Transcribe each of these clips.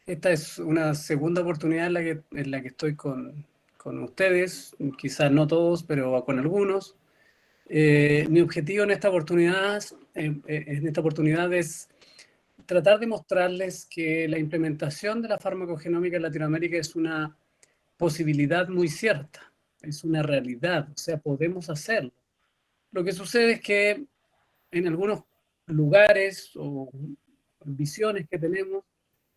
Esta es una segunda oportunidad en la que estoy con ustedes, quizás no todos, pero con algunos. Mi objetivo en esta oportunidad es tratar de mostrarles que la implementación de la farmacogenómica en Latinoamérica es una posibilidad muy cierta, es una realidad, o sea, podemos hacerlo. Lo que sucede es que en algunos lugares o visiones que tenemos,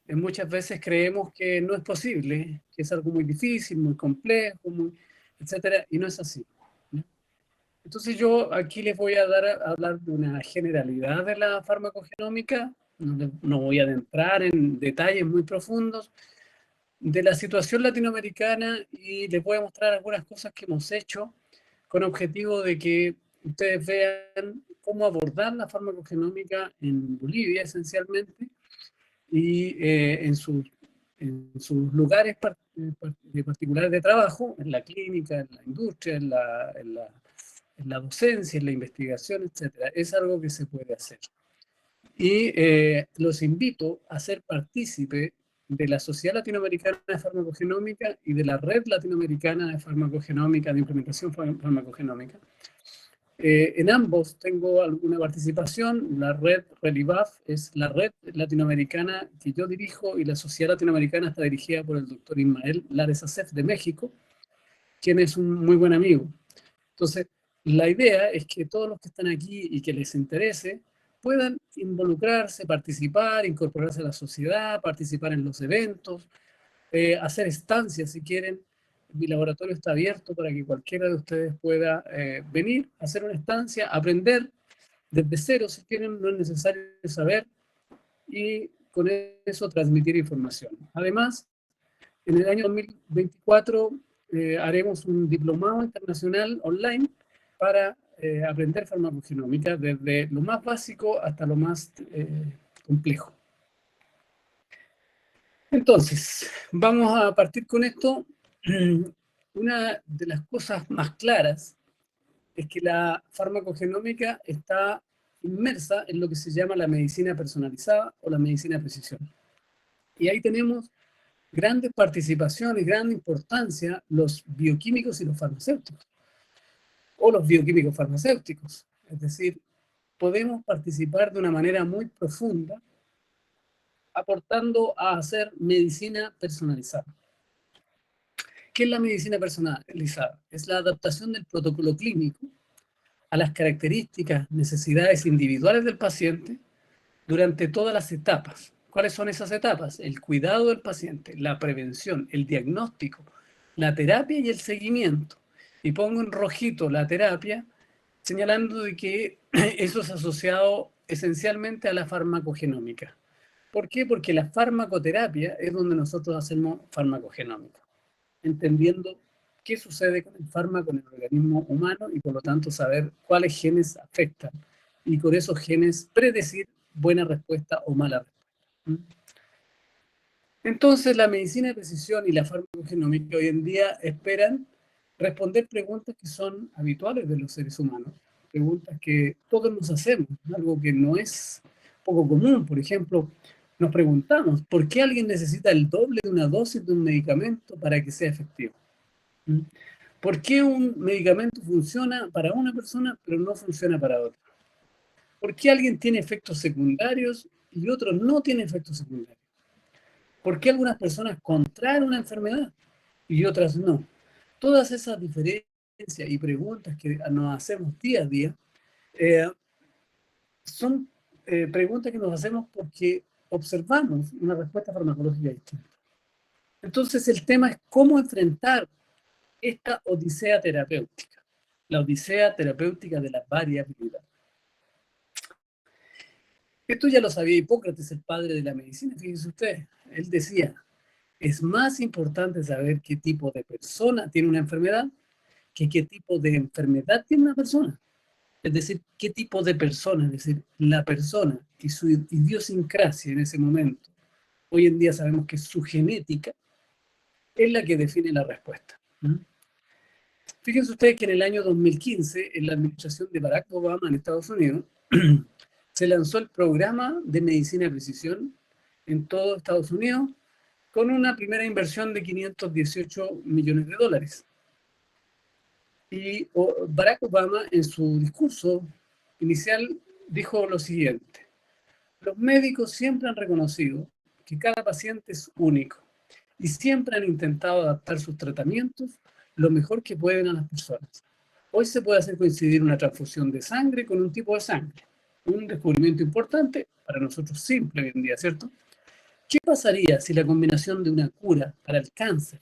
muchas veces creemos que no es posible, que es algo muy difícil, muy complejo, etcétera, y no es así, ¿no? Entonces yo aquí les voy a hablar de una generalidad de la farmacogenómica, no voy a adentrar en detalles muy profundos de la situación latinoamericana y les voy a mostrar algunas cosas que hemos hecho con objetivo de que ustedes vean cómo abordar la farmacogenómica en Bolivia esencialmente y en sus lugares particulares de trabajo, en la clínica, en la industria, en la docencia, en la investigación, etcétera. Es algo que se puede hacer. Y los invito a ser partícipe de la Sociedad Latinoamericana de Farmacogenómica y de la Red Latinoamericana de Farmacogenómica, de Implementación Farmacogenómica. En ambos tengo alguna participación. La red RELIVAF es la red latinoamericana que yo dirijo y la Sociedad Latinoamericana está dirigida por el doctor Ismael Lares Acef de México, quien es un muy buen amigo. Entonces, la idea es que todos los que están aquí y que les interese puedan involucrarse, participar, incorporarse a la sociedad, participar en los eventos, hacer estancias si quieren. Mi laboratorio está abierto para que cualquiera de ustedes pueda venir, hacer una estancia, aprender desde cero si quieren, no es necesario saber, y con eso transmitir información. Además, en el año 2024 haremos un diplomado internacional online para aprender farmacogenómica desde lo más básico hasta lo más complejo. Entonces, vamos a partir con esto. Una de las cosas más claras es que la farmacogenómica está inmersa en lo que se llama la medicina personalizada o la medicina de precisión. Y ahí tenemos grandes participaciones, gran importancia los bioquímicos y los farmacéuticos, o los bioquímicos farmacéuticos. Es decir, podemos participar de una manera muy profunda aportando a hacer medicina personalizada. ¿Qué es la medicina personalizada? Es la adaptación del protocolo clínico a las características, necesidades individuales del paciente durante todas las etapas. ¿Cuáles son esas etapas? El cuidado del paciente, la prevención, el diagnóstico, la terapia y el seguimiento. Y pongo en rojito la terapia, señalando de que eso es asociado esencialmente a la farmacogenómica. ¿Por qué? Porque la farmacoterapia es donde nosotros hacemos farmacogenómica, entendiendo qué sucede con el fármaco en el organismo humano y por lo tanto saber cuáles genes afectan y con esos genes predecir buena respuesta o mala respuesta. Entonces la medicina de precisión y la farmacogenómica hoy en día esperan responder preguntas que son habituales de los seres humanos, preguntas que todos nos hacemos, algo que no es poco común. Por ejemplo, nos preguntamos, ¿por qué alguien necesita el doble de una dosis de un medicamento para que sea efectivo? ¿Por qué un medicamento funciona para una persona pero no funciona para otra? ¿Por qué alguien tiene efectos secundarios y otros no tienen efectos secundarios? ¿Por qué algunas personas contraen una enfermedad y otras no? Todas esas diferencias y preguntas que nos hacemos día a día eh, son preguntas que nos hacemos porque observamos una respuesta farmacológica distinta. Entonces el tema es cómo enfrentar esta odisea terapéutica, la odisea terapéutica de la variabilidad. Esto ya lo sabía Hipócrates, el padre de la medicina, fíjense ustedes. Él decía, es más importante saber qué tipo de persona tiene una enfermedad que qué tipo de enfermedad tiene una persona. Es decir, qué tipo de persona, es decir, la persona y su idiosincrasia en ese momento. Hoy en día sabemos que su genética es la que define la respuesta. Fíjense ustedes que en el año 2015, en la administración de Barack Obama en Estados Unidos, se lanzó el programa de medicina de precisión en todo Estados Unidos con una primera inversión de 518 millones de dólares. Y Barack Obama, en su discurso inicial, dijo lo siguiente: los médicos siempre han reconocido que cada paciente es único y siempre han intentado adaptar sus tratamientos lo mejor que pueden a las personas. Hoy se puede hacer coincidir una transfusión de sangre con un tipo de sangre, un descubrimiento importante, para nosotros simple hoy en día, ¿cierto? ¿Qué pasaría si la combinación de una cura para el cáncer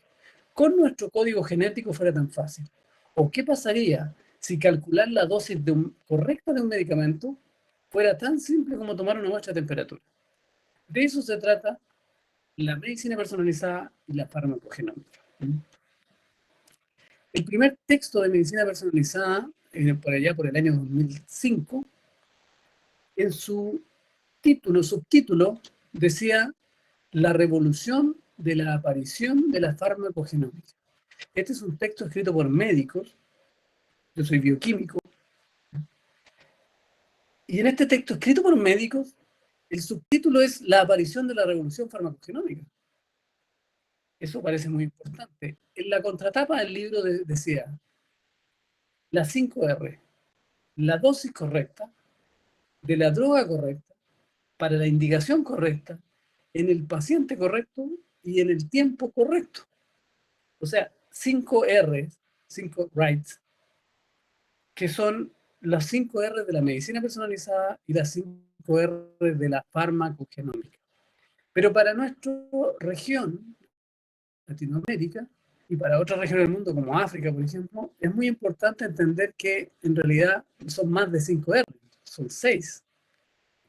con nuestro código genético fuera tan fácil? ¿O qué pasaría si calcular la dosis correcta de un medicamento fuera tan simple como tomar una muestra de temperatura? De eso se trata la medicina personalizada y la farmacogenómica. El primer texto de medicina personalizada, por allá por el año 2005, en su subtítulo, decía: la revolución de la aparición de la farmacogenómica. Este es un texto escrito por médicos, yo soy bioquímico, y en este texto escrito por médicos, el subtítulo es la aparición de la revolución farmacogenómica. Eso parece muy importante. En la contratapa del libro decía: las 5 R, la dosis correcta, de la droga correcta, para la indicación correcta, en el paciente correcto y en el tiempo correcto. O sea, 5 R, 5 rights, que son las 5 R de la medicina personalizada y las 5 R de la farmacogenómica. Pero para nuestra región, Latinoamérica, y para otras regiones del mundo como África, por ejemplo, es muy importante entender que en realidad son más de 5 R, son 6,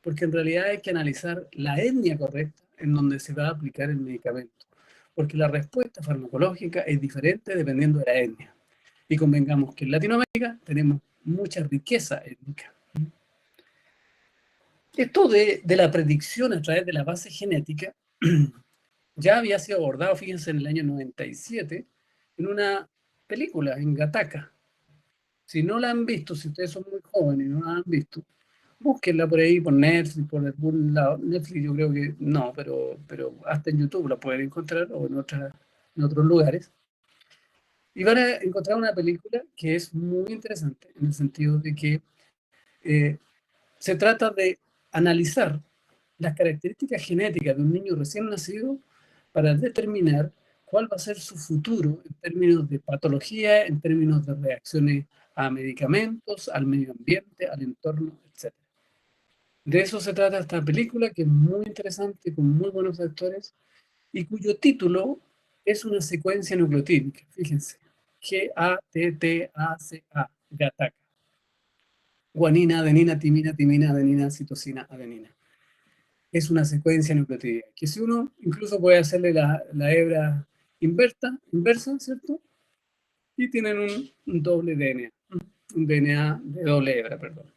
porque en realidad hay que analizar la etnia correcta en donde se va a aplicar el medicamento, porque la respuesta farmacológica es diferente dependiendo de la etnia. Y convengamos que en Latinoamérica tenemos mucha riqueza étnica. Esto de la predicción a través de la base genética ya había sido abordado, fíjense, en el año 97, en una película, en Gattaca. Si no la han visto, si ustedes son muy jóvenes y no la han visto, búsquenla por ahí, por Netflix, por algún lado. Netflix yo creo que no, pero hasta en YouTube la pueden encontrar, o en otros lugares. Y van a encontrar una película que es muy interesante, en el sentido de que se trata de analizar las características genéticas de un niño recién nacido para determinar cuál va a ser su futuro en términos de patología, en términos de reacciones a medicamentos, al medio ambiente, al entorno, etc. De eso se trata esta película, que es muy interesante, con muy buenos actores, y cuyo título es una secuencia nucleotídica. Fíjense: G-A-T-T-A-C-A, Gattaca. Guanina, adenina, timina, timina, adenina, citosina, adenina. Es una secuencia nucleotídica, que si uno incluso puede hacerle la hebra inversa, ¿cierto? Y tienen un doble DNA, un DNA de doble hebra, perdón.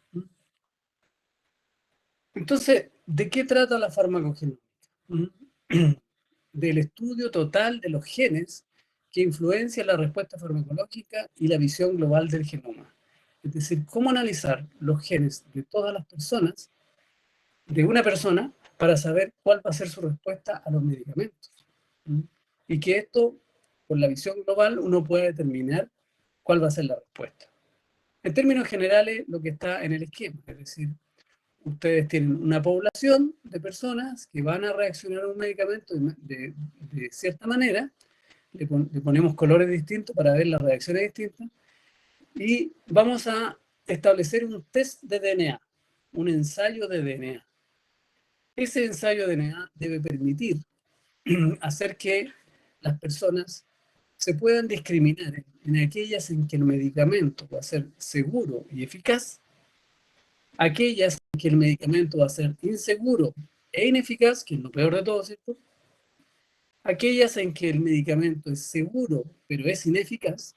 Entonces, ¿de qué trata la farmacogenética? Del estudio total de los genes que influencian la respuesta farmacológica y la visión global del genoma. Es decir, cómo analizar los genes de todas las personas, de una persona, para saber cuál va a ser su respuesta a los medicamentos. Y que esto, con la visión global, uno puede determinar cuál va a ser la respuesta. En términos generales, lo que está en el esquema, es decir, ustedes tienen una población de personas que van a reaccionar a un medicamento de cierta manera, le ponemos colores distintos para ver las reacciones distintas, y vamos a establecer un test de DNA, un ensayo de DNA. Ese ensayo de DNA debe permitir hacer que las personas se puedan discriminar en aquellas en que el medicamento va a ser seguro y eficaz, aquellas en que el medicamento va a ser inseguro e ineficaz, que es lo peor de todo, ¿cierto? Aquellas en que el medicamento es seguro pero es ineficaz,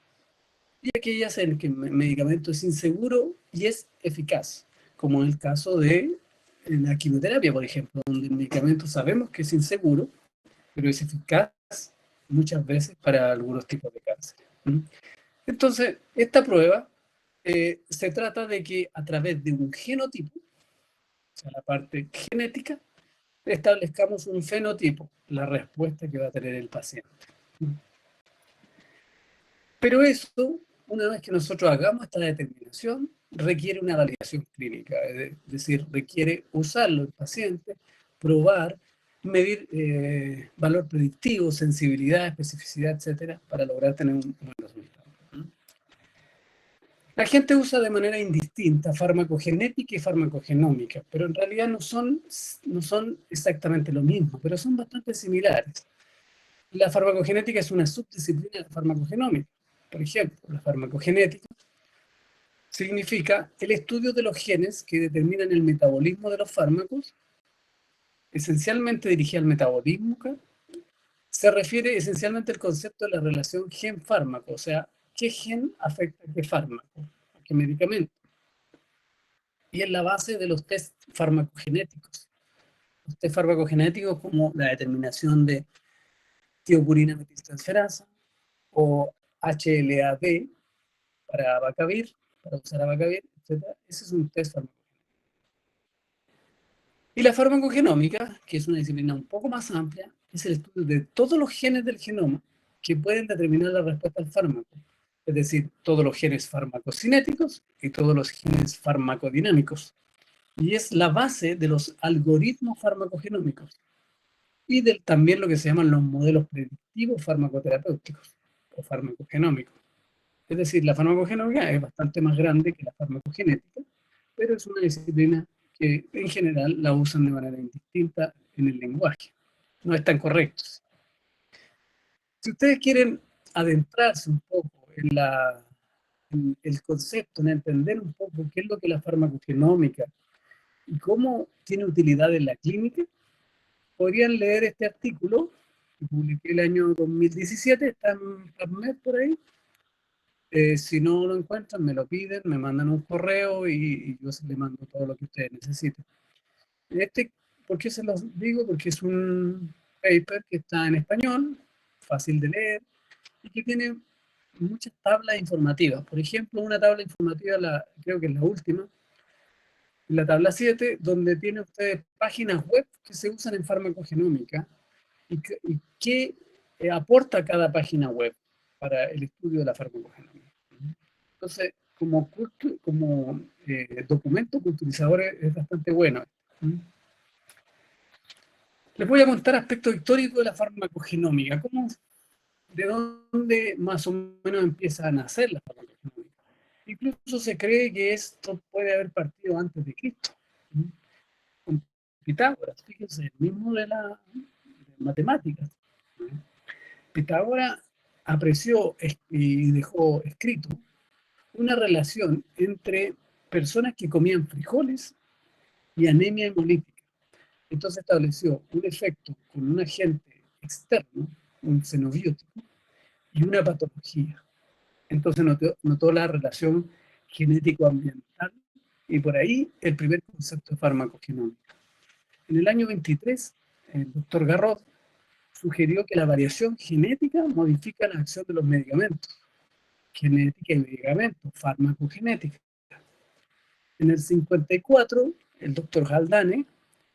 y aquellas en que el medicamento es inseguro y es eficaz, como en el caso de la quimioterapia, por ejemplo, donde el medicamento sabemos que es inseguro, pero es eficaz muchas veces para algunos tipos de cáncer. Entonces, esta prueba se trata de que a través de un genotipo, o sea, la parte genética, establezcamos un fenotipo, la respuesta que va a tener el paciente. Pero eso, una vez que nosotros hagamos esta determinación, requiere una validación clínica, es decir, requiere usarlo el paciente, probar, medir valor predictivo, sensibilidad, especificidad, etcétera, para lograr tener un buen resultado. La gente usa de manera indistinta farmacogenética y farmacogenómica, pero en realidad no son exactamente lo mismo, pero son bastante similares. La farmacogenética es una subdisciplina de la farmacogenómica. Por ejemplo, la farmacogenética significa el estudio de los genes que determinan el metabolismo de los fármacos, esencialmente dirigida al metabolismo. Se refiere esencialmente al concepto de la relación gen-fármaco, o sea, qué gen afecta a qué fármaco, a qué medicamento. Y es la base de los test farmacogenéticos. Los test farmacogenéticos como la determinación de tiopurina metiltransferasa o HLA-D para abacavir, para usar abacavir, etc. Ese es un test farmacogenómico. Y la farmacogenómica, que es una disciplina un poco más amplia, es el estudio de todos los genes del genoma que pueden determinar la respuesta al fármaco. Es decir, todos los genes farmacocinéticos y todos los genes farmacodinámicos. Y es la base de los algoritmos farmacogenómicos y también lo que se llaman los modelos predictivos farmacoterapéuticos o farmacogenómicos. Es decir, la farmacogenómica es bastante más grande que la farmacogenética, pero es una disciplina que en general la usan de manera indistinta en el lenguaje. No están correctos. Si ustedes quieren adentrarse un poco en el concepto, en entender un poco qué es lo que es la farmacogenómica y cómo tiene utilidad en la clínica, podrían leer este artículo que publiqué el año 2017, está en PubMed por ahí. Si no lo encuentran, me lo piden, me mandan un correo y yo les mando todo lo que ustedes necesiten. ¿Por qué se los digo? Porque es un paper que está en español, fácil de leer y que tiene muchas tablas informativas. Por ejemplo, una tabla informativa, creo que es la última, la tabla 7, donde tiene ustedes páginas web que se usan en farmacogenómica y qué aporta cada página web para el estudio de la farmacogenómica. Entonces, como documento culturizador es bastante bueno. Les voy a contar aspectos históricos de la farmacogenómica, de dónde más o menos empieza a nacer la farmacogenómica. Incluso se cree que esto puede haber partido antes de Cristo. Con Pitágoras, fíjense, el mismo de matemáticas. Pitágoras apreció y dejó escrito una relación entre personas que comían frijoles y anemia hemolítica. Entonces estableció un efecto con un agente externo, un xenobiótico, y una patología. Entonces notó la relación genético-ambiental y por ahí el primer concepto de farmacogenómica. En el año 23, el doctor Garrod sugirió que la variación genética modifica la acción de los medicamentos. Genética y medicamentos, farmacogenética. En el 54, el doctor Haldane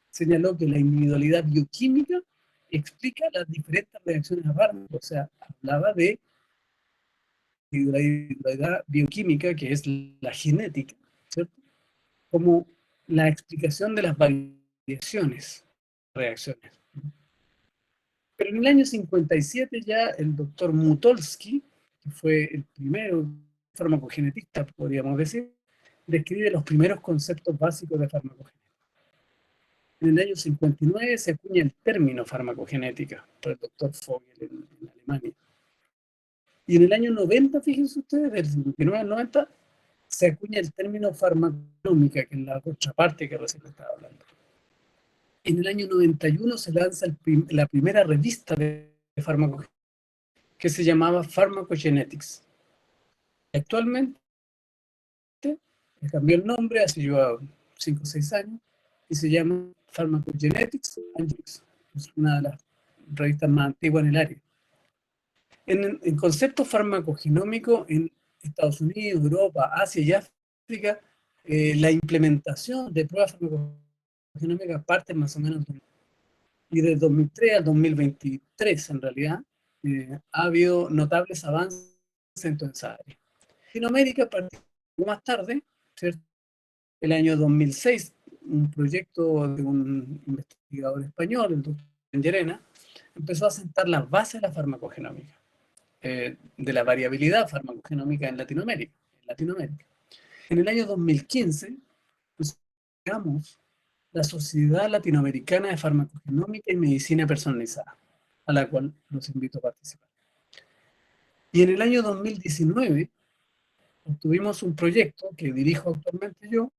señaló que la individualidad bioquímica explica las diferentes reacciones a fármacos. O sea, hablaba de individualidad bioquímica, que es la genética, ¿cierto? Como la explicación de las variaciones, reacciones. Pero en el año 57 ya el doctor Mutolsky, que fue el primero farmacogenetista, podríamos decir, describe los primeros conceptos básicos de farmacogenética. En el año 59 se acuña el término farmacogenética por el doctor Vogel en Alemania. Y en el año 90, fíjense ustedes, del 59 al 90, se acuña el término farmaconómica, que es la contraparte que recién estaba hablando. En el año 91 se lanza la primera revista de farmacogenética, que se llamaba Pharmacogenetics. Actualmente cambió el nombre, hace ya 5 o 6 años, y se llama Pharmacogenetics and Genetics. Es una de las revistas más antiguas en el área. En concepto farmacogenómico en Estados Unidos, Europa, Asia y África, la implementación de pruebas farmacogenómicas parte más o menos Y del 2003 al 2023, en realidad, ha habido notables avances en toda esa área. Latinoamérica partió más tarde, ¿cierto? El año 2006, un proyecto de un investigador español, el doctor Llerena, empezó a sentar las bases de la farmacogenómica, de la variabilidad farmacogenómica en Latinoamérica. En el año 2015, pues, creamos la Sociedad Latinoamericana de Farmacogenómica y Medicina Personalizada, a la cual los invito a participar. Y en el año 2019 obtuvimos un proyecto que dirijo actualmente yo,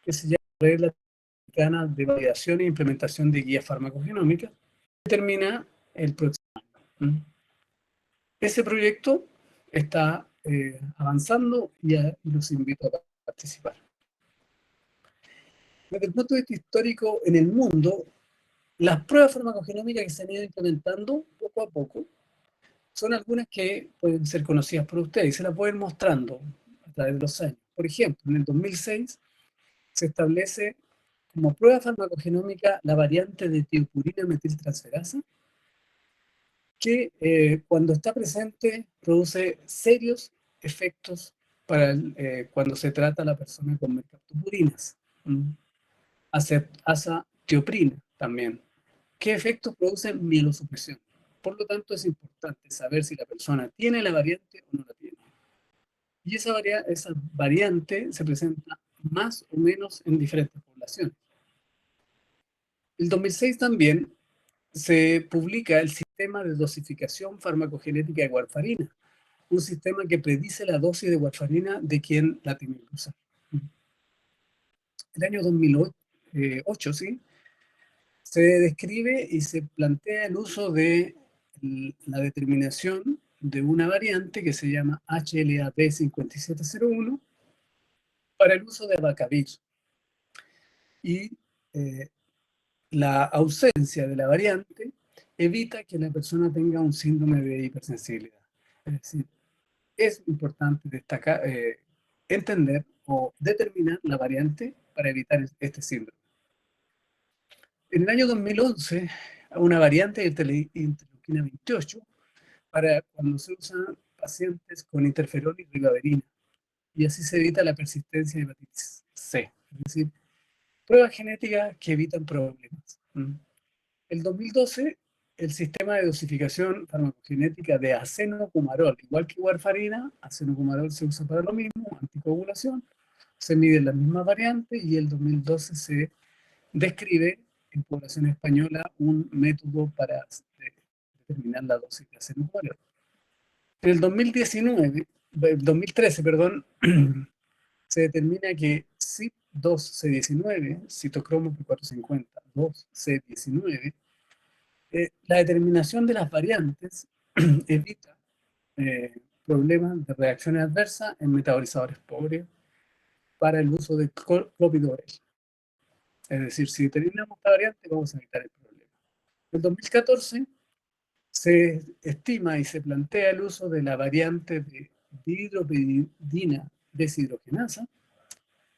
que se llama Red Latinoamericana de Validación e Implementación de Guías Farmacogenómicas, que termina el próximo año. Ese proyecto está avanzando y los invito a participar. Desde el punto de vista histórico, en el mundo, las pruebas farmacogenómicas que se han ido implementando poco a poco son algunas que pueden ser conocidas por ustedes y se las voy a ir mostrando a través de los años. Por ejemplo, en el 2006 se establece como prueba farmacogenómica la variante de tiopurina metiltransferasa, que cuando está presente produce serios efectos para cuando se trata a la persona con mercaptopurinas. Azatioprina también. ¿Qué efectos produce mielosupresión? Por lo tanto, es importante saber si la persona tiene la variante o no la tiene. Y esa variante se presenta más o menos en diferentes poblaciones. En 2006 también se publica el sistema de dosificación farmacogenética de warfarina, un sistema que predice la dosis de warfarina de quien la tiene que usar. El año 2008, ¿sí?, se describe y se plantea el uso de la determinación de una variante que se llama HLA-B5701 para el uso de abacavir. Y la ausencia de la variante evita que la persona tenga un síndrome de hipersensibilidad. Es decir, es importante destacar, entender o determinar la variante para evitar este síndrome. En el año 2011, una variante de interleuquina 28 para cuando se usan pacientes con interferón y ribavirina, y así se evita la persistencia de hepatitis C. Es decir, pruebas genéticas que evitan problemas. El 2012, el sistema de dosificación farmacogenética de acenocumarol, igual que warfarina, acenocumarol se usa para lo mismo, anticoagulación, se miden las mismas variantes y el 2012 se describe en población española un método para determinar la dosis de acenocumarol. En el 2013, perdón, se determina que CYP2C19, citocromo P450, 2C19, la determinación de las variantes evita problemas de reacciones adversas en metabolizadores pobres para el uso de clopidogrel. Es decir, si determinamos esta variante, vamos a evitar el problema. En 2014 se estima y se plantea el uso de la variante de dihidropyridina deshidrogenasa,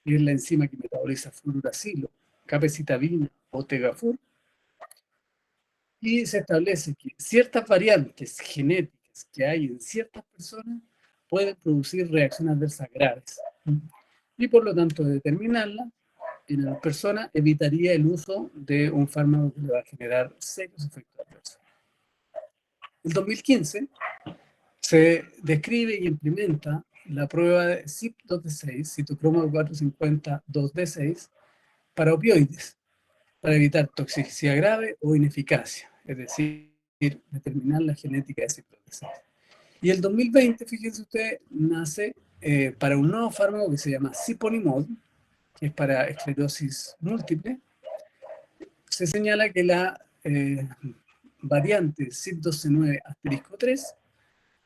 que es la enzima que metaboliza fluoracilo, capecitabina o tegafur, y se establece que ciertas variantes genéticas que hay en ciertas personas pueden producir reacciones adversas graves. Y por lo tanto, determinarla en la persona evitaría el uso de un fármaco que le va a generar serios efectos adversos. En 2015 se describe y implementa la prueba de CYP2D6, citocromo 450 2D6, para opioides, para evitar toxicidad grave o ineficacia, es decir, determinar la genética de CYP2D6. Y el 2020, fíjense usted, nace para un nuevo fármaco que se llama Ciponimod, que es para esclerosis múltiple. Se señala que la variante CYP2C9*3,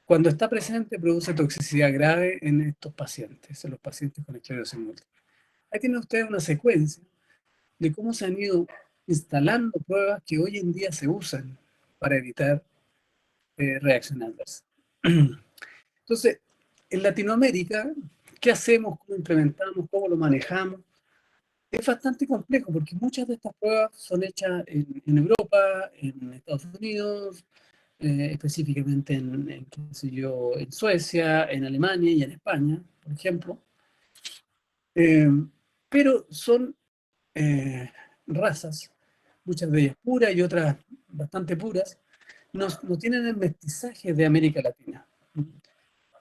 cuando está presente, produce toxicidad grave en estos pacientes, en los pacientes con esclerosis múltiple. Ahí tiene usted una secuencia de cómo se han ido instalando pruebas que hoy en día se usan para evitar reacciones adversas. Entonces, en Latinoamérica, ¿qué hacemos? ¿Cómo implementamos? ¿Cómo lo manejamos? Es bastante complejo porque muchas de estas pruebas son hechas en Europa, en Estados Unidos, específicamente qué sé yo, en Suecia, en Alemania y en España, por ejemplo. Eh, pero son eh, razas, muchas de ellas puras y otras bastante puras, no tienen el mestizaje de América Latina.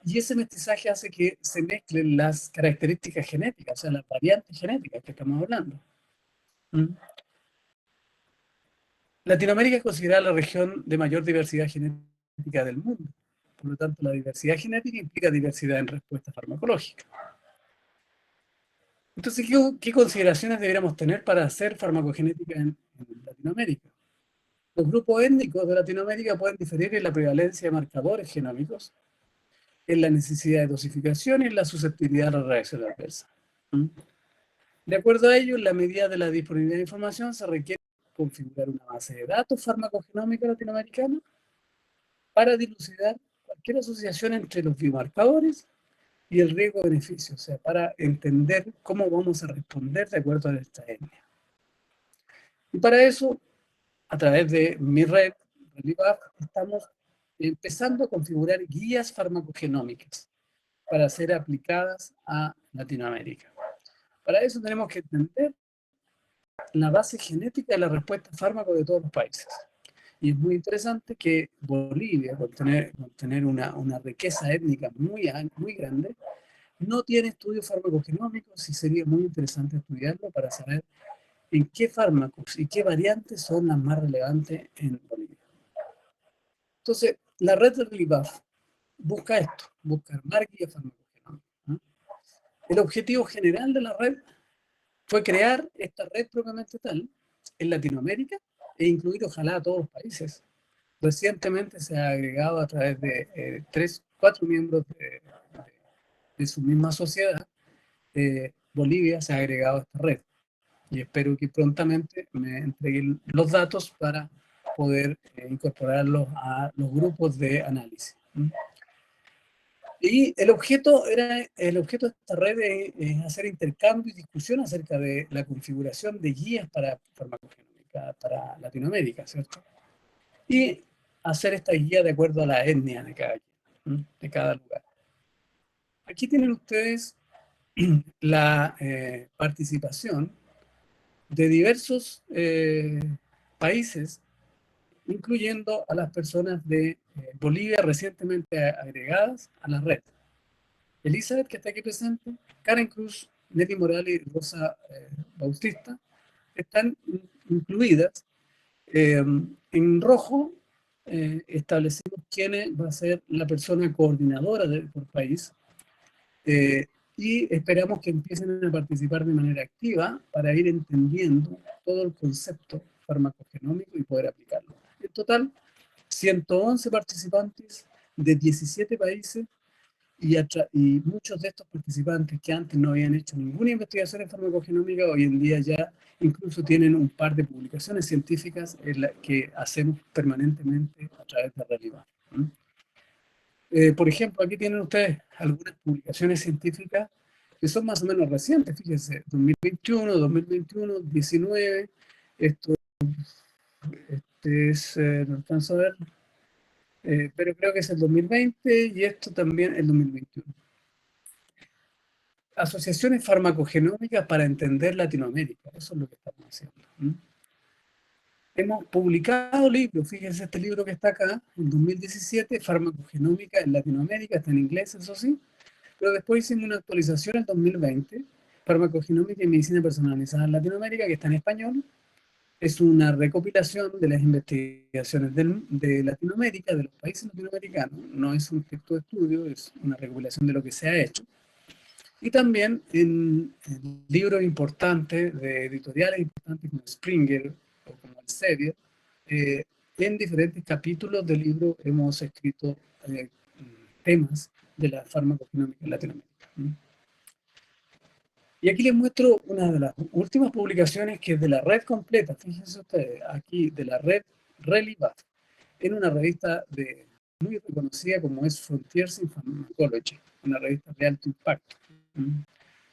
Y ese mestizaje hace que se mezclen las características genéticas, o sea, las variantes genéticas que estamos hablando. ¿Mm? Latinoamérica es considerada la región de mayor diversidad genética del mundo. Por lo tanto, la diversidad genética implica diversidad en respuesta farmacológica. Entonces, ¿qué consideraciones deberíamos tener para hacer farmacogenética en Latinoamérica? Los grupos étnicos de Latinoamérica pueden diferir en la prevalencia de marcadores genómicos, en la necesidad de dosificación y en la susceptibilidad a la reacción adversa. ¿Mm? De acuerdo a ello, en la medida de la disponibilidad de información, se requiere configurar una base de datos farmacogenómica latinoamericana para dilucidar cualquier asociación entre los biomarcadores y el riesgo-beneficio, o sea, para entender cómo vamos a responder de acuerdo a esta etnia. Y para eso, a través de mi red, ReliVac, estamos empezando a configurar guías farmacogenómicas para ser aplicadas a Latinoamérica. Para eso tenemos que entender la base genética de la respuesta a fármacos de todos los países. Y es muy interesante que Bolivia, con tener una riqueza étnica muy grande, no tiene estudios farmacogenómicos y sería muy interesante estudiarlo para saber en qué fármacos y qué variantes son las más relevantes en Bolivia. Entonces, la red de ReliVac busca esto, busca armar guías farmacogenómicas, ¿no? El objetivo general de la red fue crear esta red propiamente tal en Latinoamérica e incluir ojalá a todos los países. Recientemente se ha agregado a través de 4 miembros de su misma sociedad, Bolivia se ha agregado a esta red. Y espero que prontamente me entreguen los datos para poder incorporarlos a los grupos de análisis. Y el objeto de esta red es hacer intercambio y discusión acerca de la configuración de guías para farmacogenómica para Latinoamérica, ¿cierto? Y hacer esta guía de acuerdo a la etnia de cada lugar. Aquí tienen ustedes la participación de diversos países, incluyendo a las personas de Bolivia recientemente agregadas a la red. Elizabeth, que está aquí presente, Karen Cruz, Nelly Morales y Rosa Bautista, están incluidas. En rojo establecimos quién va a ser la persona coordinadora por país y esperamos que empiecen a participar de manera activa para ir entendiendo todo el concepto farmacogenómico y poder aplicarlo. En total, 111 participantes de 17 países y muchos de estos participantes que antes no habían hecho ninguna investigación en farmacogenómica, hoy en día ya incluso tienen un par de publicaciones científicas que hacemos permanentemente a través de ReliVac. Por ejemplo, aquí tienen ustedes algunas publicaciones científicas que son más o menos recientes, fíjense, 2021, 2021, 19, esto es, no alcanzo a ver, pero creo que es el 2020 y esto también el 2021. Asociaciones farmacogenómicas para entender Latinoamérica, eso es lo que estamos haciendo. Hemos publicado libros, fíjense este libro que está acá, en 2017, Farmacogenómica en Latinoamérica, está en inglés, eso sí, pero después hicimos una actualización en 2020, Farmacogenómica y Medicina Personalizada en Latinoamérica, que está en español. Es una recopilación de las investigaciones de Latinoamérica, de los países latinoamericanos. No es un texto de estudio, es una recopilación de lo que se ha hecho. Y también en libros importantes, de editoriales importantes como Springer o como Elsevier, en diferentes capítulos del libro hemos escrito temas de la farmacogenómica en Latinoamérica. Y aquí les muestro una de las últimas publicaciones que es de la red completa, fíjense ustedes, aquí de la red ReliVac, en una revista muy reconocida como es Frontiers in Pharmacology, una revista de alto impacto.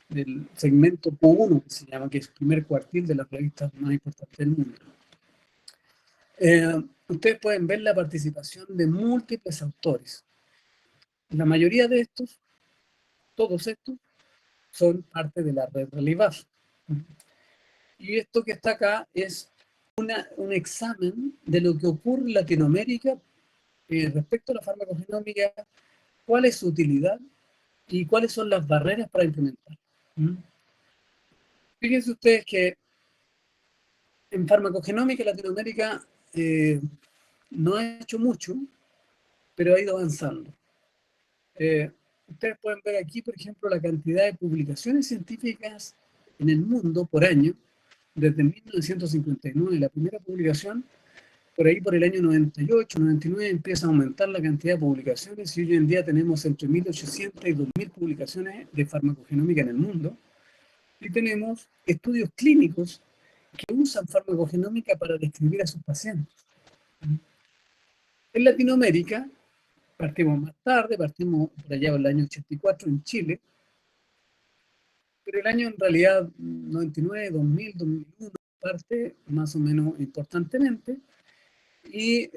del segmento Q1, que se llama, que es el primer cuartil de las revistas más importantes del mundo. Ustedes pueden ver la participación de múltiples autores. La mayoría de estos, todos estos, son parte de la red Relibaf. Y esto que está acá es un examen de lo que ocurre en Latinoamérica respecto a la farmacogenómica, cuál es su utilidad y cuáles son las barreras para implementar. Fíjense ustedes que en farmacogenómica Latinoamérica no ha hecho mucho, pero ha ido avanzando. Ustedes pueden ver aquí, por ejemplo, la cantidad de publicaciones científicas en el mundo por año, desde 1959, la primera publicación, por ahí por el año 98, 99 empieza a aumentar la cantidad de publicaciones y hoy en día tenemos entre 1.800 y 2.000 publicaciones de farmacogenómica en el mundo. Y tenemos estudios clínicos que usan farmacogenómica para describir a sus pacientes. En Latinoamérica, partimos más tarde, partimos por allá en el año 84 en Chile, pero el año en realidad 99, 2000, 2001 parte más o menos importantemente y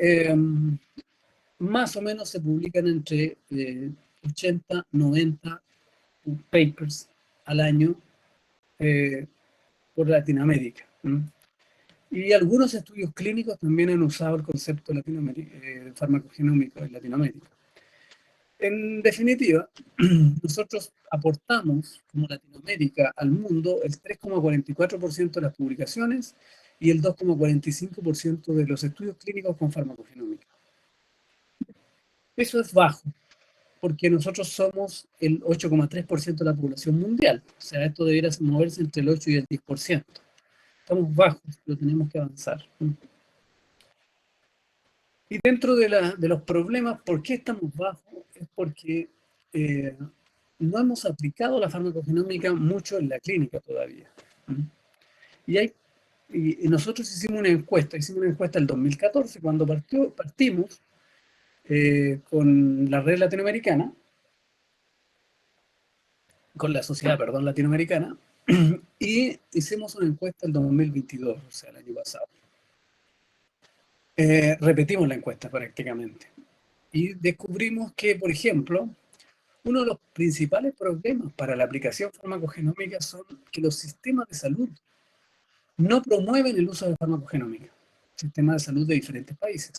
más o menos se publican entre 80, 90 papers al año por Latinoamérica. Y algunos estudios clínicos también han usado el concepto farmacogenómico en Latinoamérica. En definitiva, nosotros aportamos como Latinoamérica al mundo el 3,44% de las publicaciones y el 2,45% de los estudios clínicos con farmacogenómica. Eso es bajo, porque nosotros somos el 8,3% de la población mundial. O sea, esto debiera moverse entre el 8 y el 10%. Estamos bajos, pero tenemos que avanzar. Y dentro de los problemas, ¿por qué estamos bajos? Es porque no hemos aplicado la farmacogenómica mucho en la clínica todavía. Y nosotros hicimos una encuesta en 2014, cuando partimos con la red latinoamericana, con la sociedad, perdón, latinoamericana, y hicimos una encuesta en 2022, o sea, el año pasado. Repetimos la encuesta prácticamente. Y descubrimos que, por ejemplo, uno de los principales problemas para la aplicación farmacogenómica son que los sistemas de salud no promueven el uso de farmacogenómica. Sistemas de salud de diferentes países.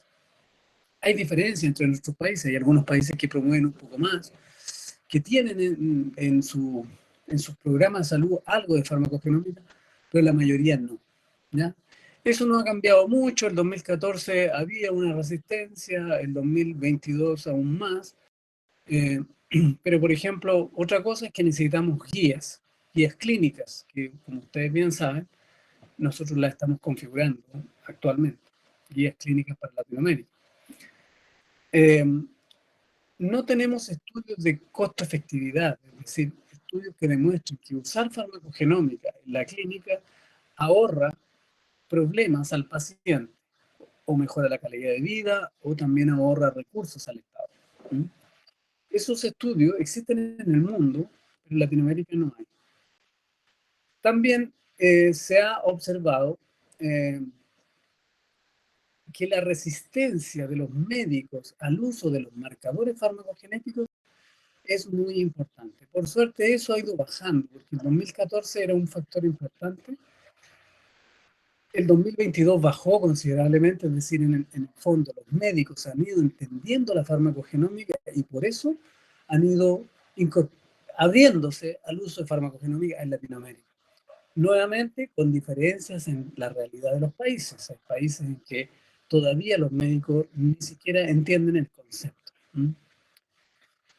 Hay diferencia entre nuestros países. Hay algunos países que promueven un poco más, que tienen en sus programas de salud algo de farmacogenómica, pero la mayoría no. ¿Ya? Eso no ha cambiado mucho. El 2014 había una resistencia, el 2022 aún más. Pero, por ejemplo, otra cosa es que necesitamos guías clínicas, que como ustedes bien saben, nosotros las estamos configurando actualmente, guías clínicas para Latinoamérica. No tenemos estudios de costo-efectividad, es decir, estudios que demuestren que usar farmacogenómica en la clínica ahorra problemas al paciente, o mejora la calidad de vida, o también ahorra recursos al Estado. Esos estudios existen en el mundo, pero en Latinoamérica no hay. También se ha observado que la resistencia de los médicos al uso de los marcadores farmacogenéticos es muy importante. Por suerte eso ha ido bajando, porque en 2014 era un factor importante. El 2022 bajó considerablemente, es decir, en el fondo los médicos han ido entendiendo la farmacogenómica y por eso han ido abriéndose al uso de farmacogenómica en Latinoamérica. Nuevamente, con diferencias en la realidad de los países. Hay países en que todavía los médicos ni siquiera entienden el concepto.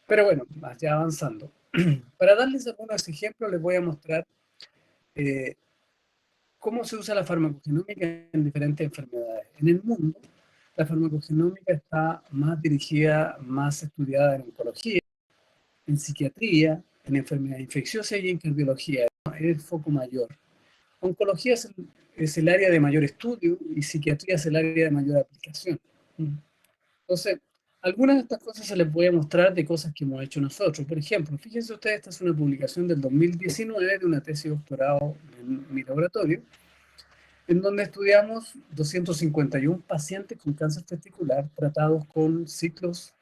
Pero bueno, ya avanzando. Para darles algunos ejemplos, les voy a mostrar cómo se usa la farmacogenómica en diferentes enfermedades. En el mundo, la farmacogenómica está más dirigida, más estudiada en oncología, en psiquiatría, en enfermedades infecciosas y en cardiología. Es el foco mayor. Oncología es el área de mayor estudio y psiquiatría es el área de mayor aplicación. Entonces, Algunas de estas cosas se les voy a mostrar de cosas que hemos hecho nosotros. Por ejemplo, fíjense ustedes, esta es una publicación del 2019 de una tesis de doctorado en mi laboratorio, en donde estudiamos 251 pacientes con cáncer testicular tratados con ciclos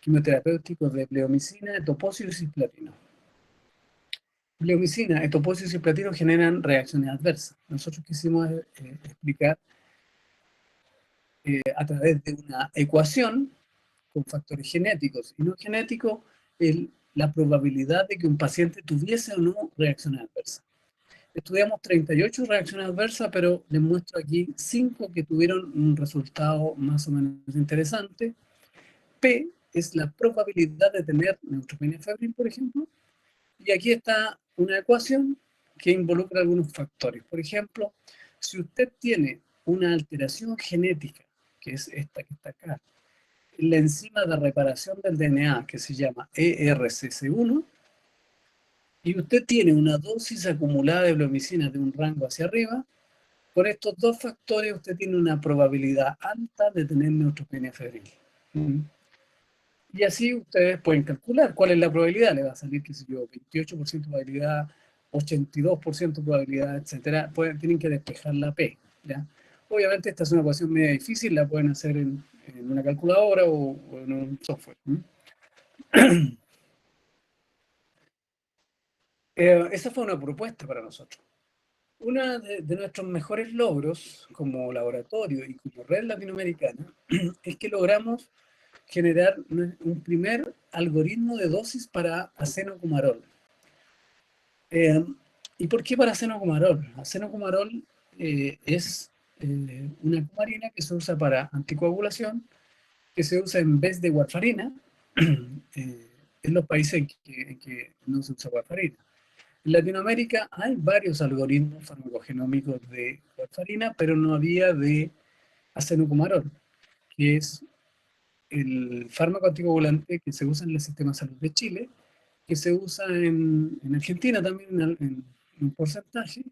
quimioterapéuticos de bleomicina, etoposio y cisplatino. Bleomicina, etoposio y cisplatino generan reacciones adversas. Nosotros quisimos explicar a través de una ecuación con factores genéticos y no genéticos la probabilidad de que un paciente tuviese o no reacciones adversas. Estudiamos 38 reacciones adversas, pero les muestro aquí 5 que tuvieron un resultado más o menos interesante. P es la probabilidad de tener neutropenia febril, por ejemplo, y aquí está una ecuación que involucra algunos factores. Por ejemplo, si usted tiene una alteración genética, que es esta que está acá, la enzima de reparación del DNA, que se llama ERCC1, y usted tiene una dosis acumulada de bleomicina de un rango hacia arriba, con estos dos factores usted tiene una probabilidad alta de tener neutropenia febril. Y así ustedes pueden calcular cuál es la probabilidad. Le va a salir, qué sé yo, 28% probabilidad, 82% probabilidad, etcétera. Tienen que despejar la P, ¿ya? Obviamente esta es una ecuación media difícil, la pueden hacer en una calculadora o en un software. Esa fue una propuesta para nosotros. Uno de nuestros mejores logros como laboratorio y como red latinoamericana es que logramos generar un primer algoritmo de dosis para acenocumarol. ¿Y por qué para acenocumarol? Acenocumarol es una cumarina que se usa para anticoagulación, que se usa en vez de warfarina en los países en que no se usa warfarina. En Latinoamérica hay varios algoritmos farmacogenómicos de warfarina, pero no había de acenocumarol, que es el fármaco anticoagulante que se usa en el sistema de salud de Chile, que se usa en Argentina también en un porcentaje,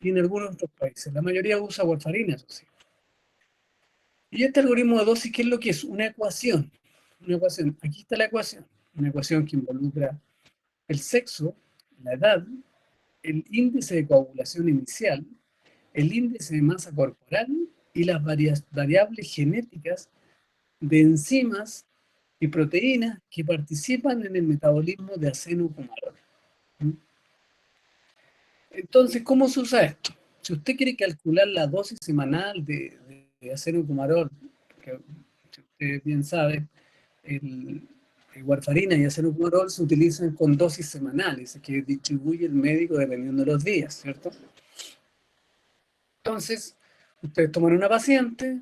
y en algunos otros países. La mayoría usa warfarina, eso sí. Y este algoritmo de dosis, ¿qué es lo que es? Una ecuación. Una ecuación. Aquí está la ecuación. Una ecuación que involucra el sexo, la edad, el índice de coagulación inicial, el índice de masa corporal y las variables genéticas de enzimas y proteínas que participan en el metabolismo de acenocumarol. Entonces, ¿cómo se usa esto? Si usted quiere calcular la dosis semanal de acenocumarol, que si usted bien sabe, el warfarina y acenocumarol se utilizan con dosis semanales, que distribuye el médico dependiendo de los días, ¿cierto? Entonces, ustedes toman una paciente,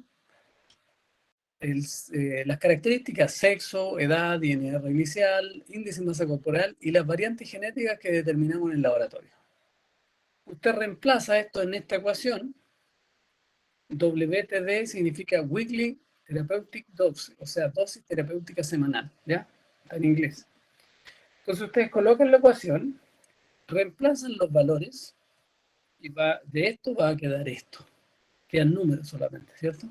las características, sexo, edad, INR inicial, índice de masa corporal y las variantes genéticas que determinamos en el laboratorio. Usted reemplaza esto en esta ecuación. WTD significa Weekly Therapeutic Dose, o sea, dosis terapéutica semanal, ¿ya? Está en inglés. Entonces ustedes colocan la ecuación, reemplazan los valores y de esto va a quedar esto. Quedan números solamente, ¿cierto?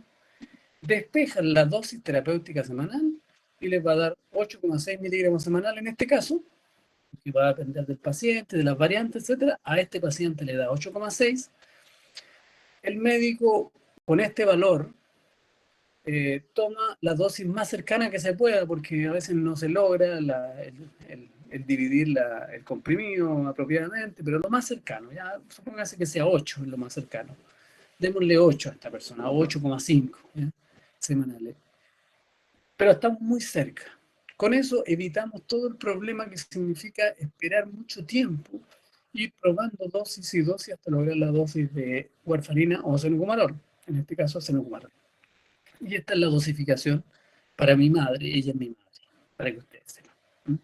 Despejan la dosis terapéutica semanal y les va a dar 8,6 miligramos semanal en este caso, que va a depender del paciente, de las variantes, etcétera. A este paciente le da 8,6. El médico, con este valor, toma la dosis más cercana que se pueda, porque a veces no se logra el dividir el comprimido apropiadamente, pero lo más cercano, ya supóngase que sea 8, es lo más cercano. Démosle 8 a esta persona, 8,5 semanales. Pero estamos muy cerca. Con eso evitamos todo el problema que significa esperar mucho tiempo y probando dosis y dosis hasta lograr la dosis de warfarina o acenocumarol, en este caso acenocumarol. Y esta es la dosificación para mi madre, ella es mi madre, para que ustedes sepan.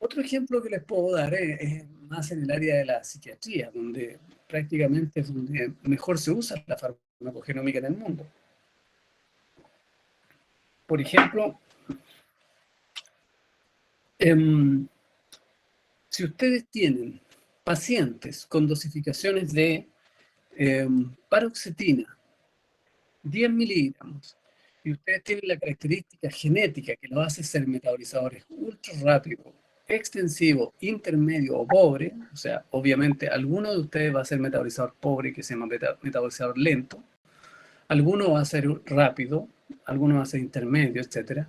Otro ejemplo que les puedo dar es más en el área de la psiquiatría, donde prácticamente es donde mejor se usa la farmacogenómica en el mundo. Por ejemplo, si ustedes tienen pacientes con dosificaciones de paroxetina, 10 miligramos, y ustedes tienen la característica genética que lo hace ser metabolizadores ultra rápido, extensivo, intermedio o pobre, o sea, obviamente alguno de ustedes va a ser metabolizador pobre, que se llama metabolizador lento, alguno va a ser rápido, alguno va a ser intermedio, etcétera.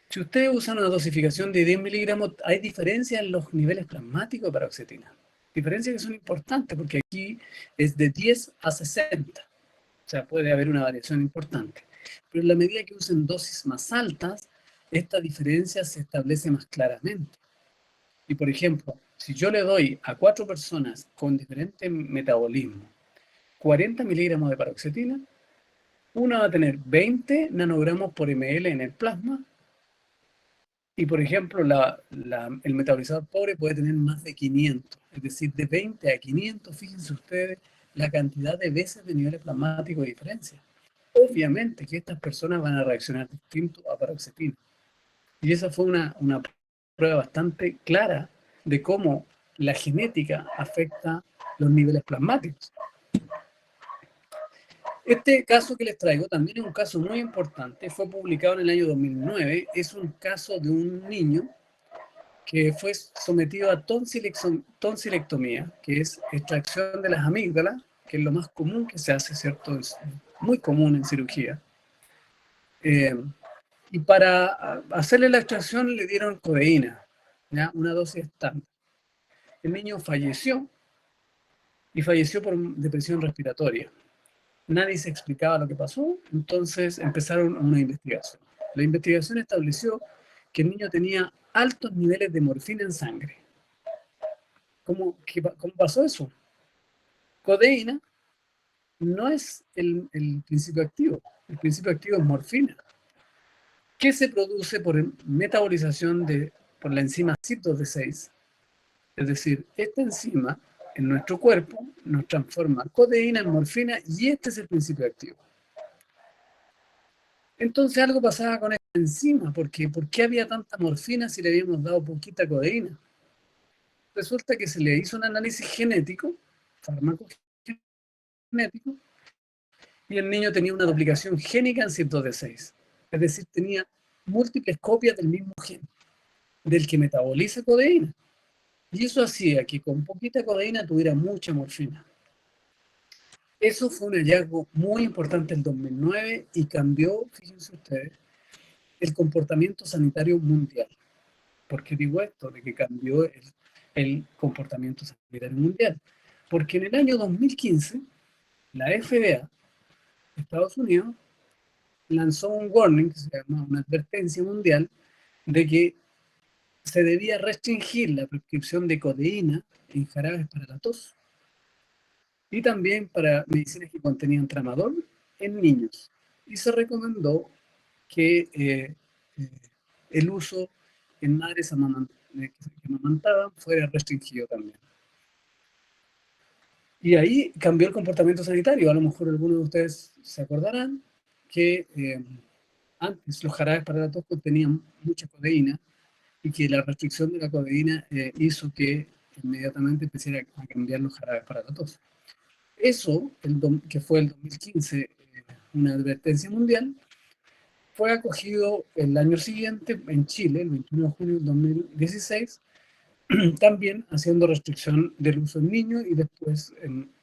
Si ustedes usan una dosificación de 10 miligramos, hay diferencias en los niveles plasmáticos de paroxetina. Diferencias que son importantes porque aquí es de 10 a 60. O sea, puede haber una variación importante. Pero en la medida que usen dosis más altas, esta diferencia se establece más claramente. Y por ejemplo, si yo le doy a 4 personas con diferente metabolismo 40 miligramos de paroxetina, una va a tener 20 nanogramos por ml en el plasma. Y por ejemplo, el metabolizador pobre puede tener más de 500, es decir, de 20 a 500, fíjense ustedes la cantidad de veces de niveles plasmáticos de diferencia. Obviamente que estas personas van a reaccionar distinto a paroxetina. Y esa fue una prueba bastante clara de cómo la genética afecta los niveles plasmáticos. Este caso que les traigo también es un caso muy importante, fue publicado en el año 2009, es un caso de un niño que fue sometido a tonsilectomía, que es extracción de las amígdalas, que es lo más común que se hace, ¿cierto? Es muy común en cirugía. Y para hacerle la extracción le dieron codeína, ¿ya? Una dosis estándar. El niño falleció y falleció por depresión respiratoria. Nadie se explicaba lo que pasó, entonces empezaron una investigación. La investigación estableció que el niño tenía altos niveles de morfina en sangre. ¿Cómo pasó eso? Codeína no es el principio activo. El principio activo es morfina, que se produce por metabolización por la enzima CYP2D6. Es decir, esta enzima en nuestro cuerpo nos transforma codeína en morfina y este es el principio activo. Entonces algo pasaba con esta enzima, porque ¿por qué había tanta morfina si le habíamos dado poquita codeína? Resulta que se le hizo un análisis genético, farmacogenético, y el niño tenía una duplicación génica en CYP2D6. Es decir, tenía múltiples copias del mismo gen, del que metaboliza codeína. Y eso hacía que con poquita codeína tuviera mucha morfina. Eso fue un hallazgo muy importante en 2009 y cambió, fíjense ustedes, el comportamiento sanitario mundial. ¿Por qué digo esto? De que cambió el comportamiento sanitario mundial. Porque en el año 2015, la FDA de Estados Unidos lanzó un warning, que se llama una advertencia mundial, de que se debía restringir la prescripción de codeína en jarabes para la tos y también para medicinas que contenían tramadol en niños. Y se recomendó que el uso en madres que amamantaban fuera restringido también. Y ahí cambió el comportamiento sanitario. A lo mejor algunos de ustedes se acordarán que antes los jarabes para la tos contenían mucha codeína y que la restricción de la codeína hizo que inmediatamente empezara a cambiar los jarabes para la tos. Eso, que fue el 2015, una advertencia mundial, fue acogido el año siguiente en Chile, el 21 de junio del 2016, también haciendo restricción del uso en niños y después,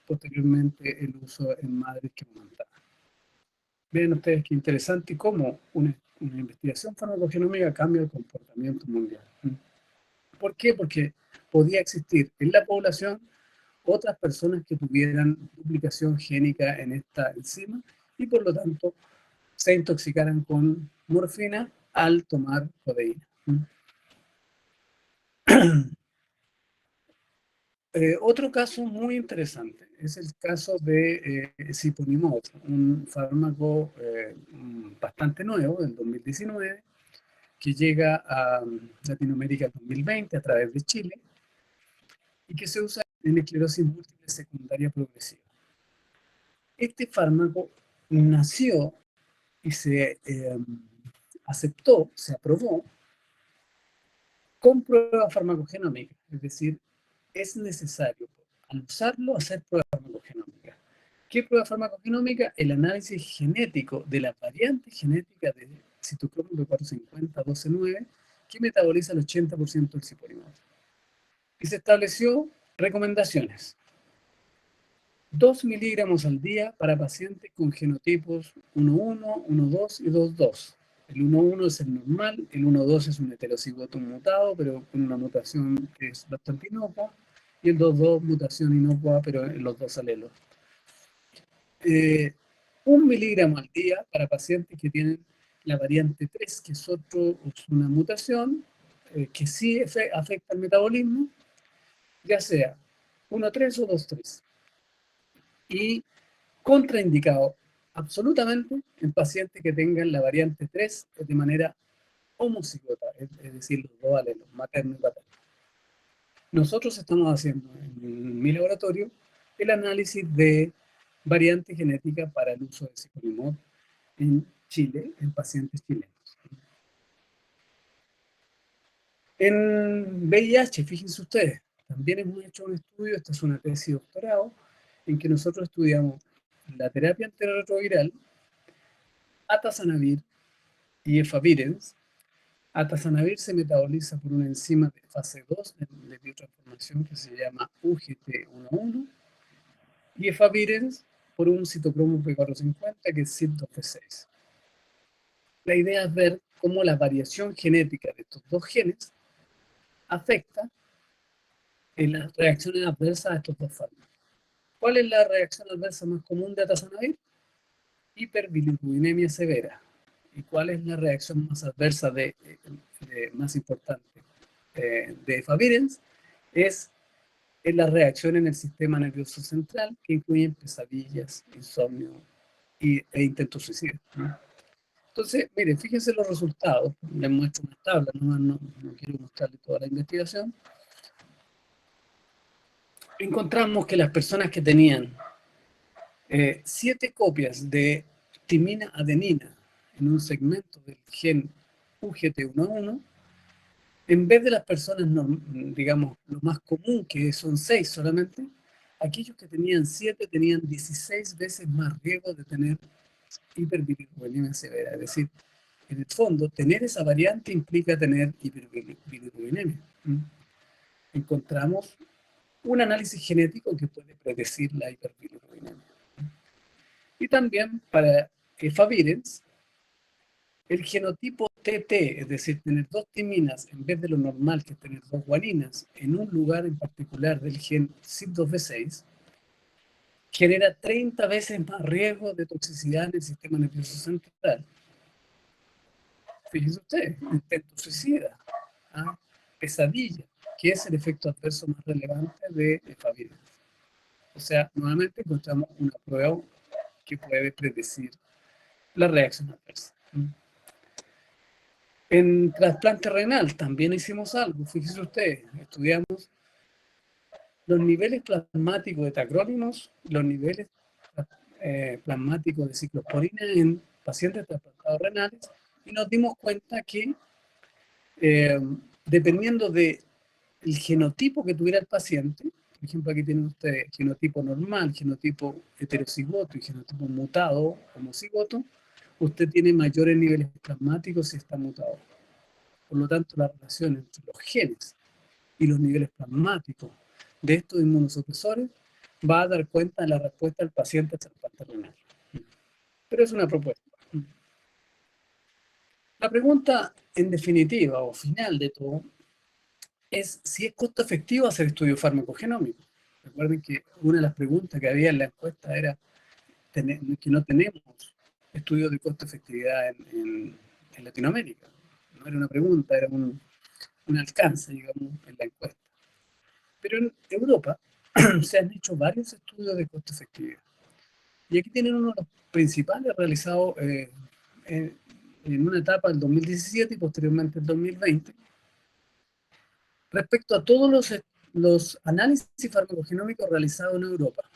posteriormente, el uso en madres que amamantaban. Ven ustedes qué interesante y cómo una investigación farmacogenómica cambia el comportamiento mundial. ¿Por qué? Porque podía existir en la población otras personas que tuvieran duplicación génica en esta enzima y por lo tanto se intoxicaran con morfina al tomar codeína. Otro caso muy interesante es el caso de Siponimod, un fármaco bastante nuevo del 2019 que llega a Latinoamérica en 2020 a través de Chile y que se usa en esclerosis múltiple secundaria progresiva. Este fármaco nació y se aceptó, se aprobó con prueba farmacogenómica, es decir, es necesario al usarlo hacer pruebas farmacogenómicas. ¿Qué prueba farmacogenómica? El análisis genético de la variante genética de citocromo P450-12-9 que metaboliza el 80% del cipolimab. Y se estableció recomendaciones. 2 miligramos al día para pacientes con genotipos 1.1, 1.2 y 2.2. El 1.1 es el normal, el 1.2 es un heterocigoto mutado, pero con una mutación que es bastante inocua, y el 2.2 mutación inocua, pero en los dos alelos. 1 miligramo al día para pacientes que tienen la variante 3, que es una mutación que sí afecta el metabolismo, ya sea 1.3 o 2.3. Y contraindicado absolutamente en pacientes que tengan la variante 3 de manera homocigota, es decir, los dos alelos, materno y paterno. Nosotros estamos haciendo en mi laboratorio el análisis de variante genética para el uso de cipolimod en Chile, en pacientes chilenos. En VIH, fíjense ustedes, también hemos hecho un estudio, esta es una tesis de doctorado, en que nosotros estudiamos la terapia antirretroviral, atazanavir y efavirenz. Atazanavir se metaboliza por una enzima de fase 2 de biotransformación que se llama UGT1.1 y efavirenz por un citocromo P450 que es CYP2D6. La idea es ver cómo la variación genética de estos dos genes afecta en las reacciones adversas a estos dos fármacos. ¿Cuál es la reacción adversa más común de atazanavir? Hiperbilirubinemia severa. ¿Y cuál es la reacción más adversa más importante de efavirenz? Es la reacción en el sistema nervioso central, que incluyen pesadillas, insomnio e intentos suicidas. Entonces, miren, fíjense los resultados. Les muestro una tabla, no quiero mostrarles toda la investigación. Encontramos que las personas que tenían 7 copias de timina adenina en un segmento del gen UGT1.1, en vez de las personas, digamos, lo más común, que son 6 solamente, aquellos que tenían 7 tenían 16 veces más riesgo de tener hiperbilirubinemia severa. Es decir, en el fondo, tener esa variante implica tener hiperbilirubinemia. Encontramos un análisis genético que puede predecir la hiperbilirubinemia. Y también para efavirenz, el genotipo TT, es decir, tener 2 timinas en vez de lo normal que es tener 2 guaninas en un lugar en particular del gen CYP2D6, genera 30 veces más riesgo de toxicidad en el sistema nervioso central. Fíjense ustedes, intento suicida, pesadilla, que es el efecto adverso más relevante de efavirenz. O sea, nuevamente encontramos una prueba que puede predecir la reacción adversa. En trasplante renal también hicimos algo, fíjense ustedes, estudiamos los niveles plasmáticos de tacrónimos, los niveles plasmáticos de ciclosporina en pacientes trasplantados renales y nos dimos cuenta que dependiendo del genotipo que tuviera el paciente, por ejemplo aquí tienen ustedes genotipo normal, genotipo heterocigoto y genotipo mutado, homocigoto, usted tiene mayores niveles plasmáticos si está mutado. Por lo tanto, la relación entre los genes y los niveles plasmáticos de estos inmunosupresores va a dar cuenta de la respuesta del paciente al trasplante renal. Pero es una propuesta. La pregunta, en definitiva, o final de todo, es si es costo efectivo hacer estudios farmacogenómicos. Recuerden que una de las preguntas que había en la encuesta era que no tenemos estudios de costo-efectividad en Latinoamérica. No era una pregunta, era un alcance, digamos, en la encuesta. Pero en Europa se han hecho varios estudios de costo-efectividad. Y aquí tienen uno de los principales realizados en una etapa del 2017 y posteriormente el 2020, respecto a todos los análisis farmacogenómicos realizados en Europa,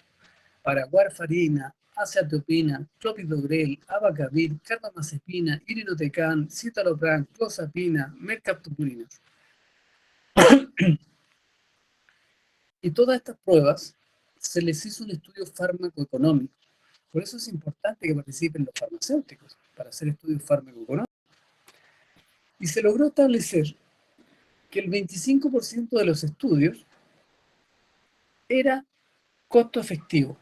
para warfarina, azacitopina, clopidogrel, abacavir, carbamazepina, irinotecan, citalopram, clozapina, mercaptopurina. Y todas estas pruebas se les hizo un estudio farmacoeconómico, Por eso es importante que participen los farmacéuticos para hacer estudios farmacoeconómicos. Y se logró establecer que el 25% de los estudios era costo efectivo.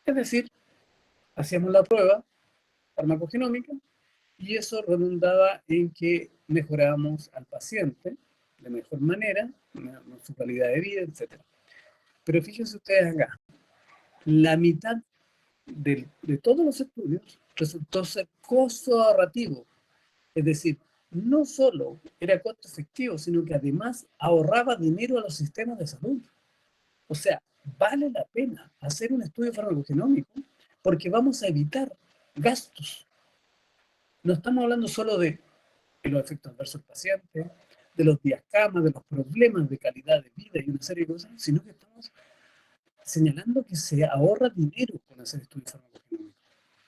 Es decir, hacíamos la prueba farmacogenómica y eso redundaba en que mejorábamos al paciente de mejor manera, su calidad de vida, etc. Pero fíjense ustedes acá, la mitad de todos los estudios resultó ser costo ahorrativo. Es decir, no solo era costo efectivo, sino que además ahorraba dinero a los sistemas de salud. O sea, vale la pena hacer un estudio farmacogenómico porque vamos a evitar gastos. No estamos hablando solo de los efectos adversos del paciente, de los días cama, de los problemas de calidad de vida y una serie de cosas, sino que estamos señalando que se ahorra dinero con hacer estudios farmacogenómicos,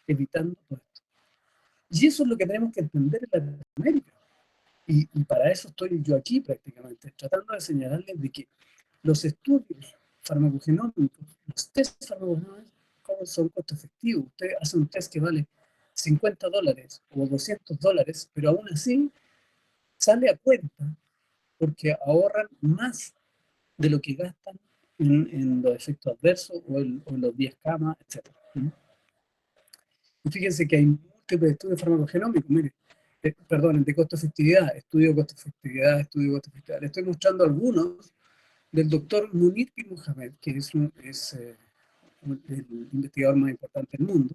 evitando todo esto. Y eso es lo que tenemos que entender en Latinoamérica. Y para eso estoy yo aquí prácticamente, tratando de señalarles de que los estudios farmacogenómicos, los test farmacogenómicos, ¿cómo son costo efectivos? Usted hace un test que vale $50 o $200, pero aún así sale a cuenta porque ahorran más de lo que gastan en los efectos adversos o en los días cama, etc. Y fíjense que hay múltiples estudios farmacogenómicos, mire, perdón, de costo-efectividad, estudio de costo-efectividad, estudio de costo-efectividad. Le estoy mostrando algunos del doctor Munir bin Mohamed, que es el investigador más importante del mundo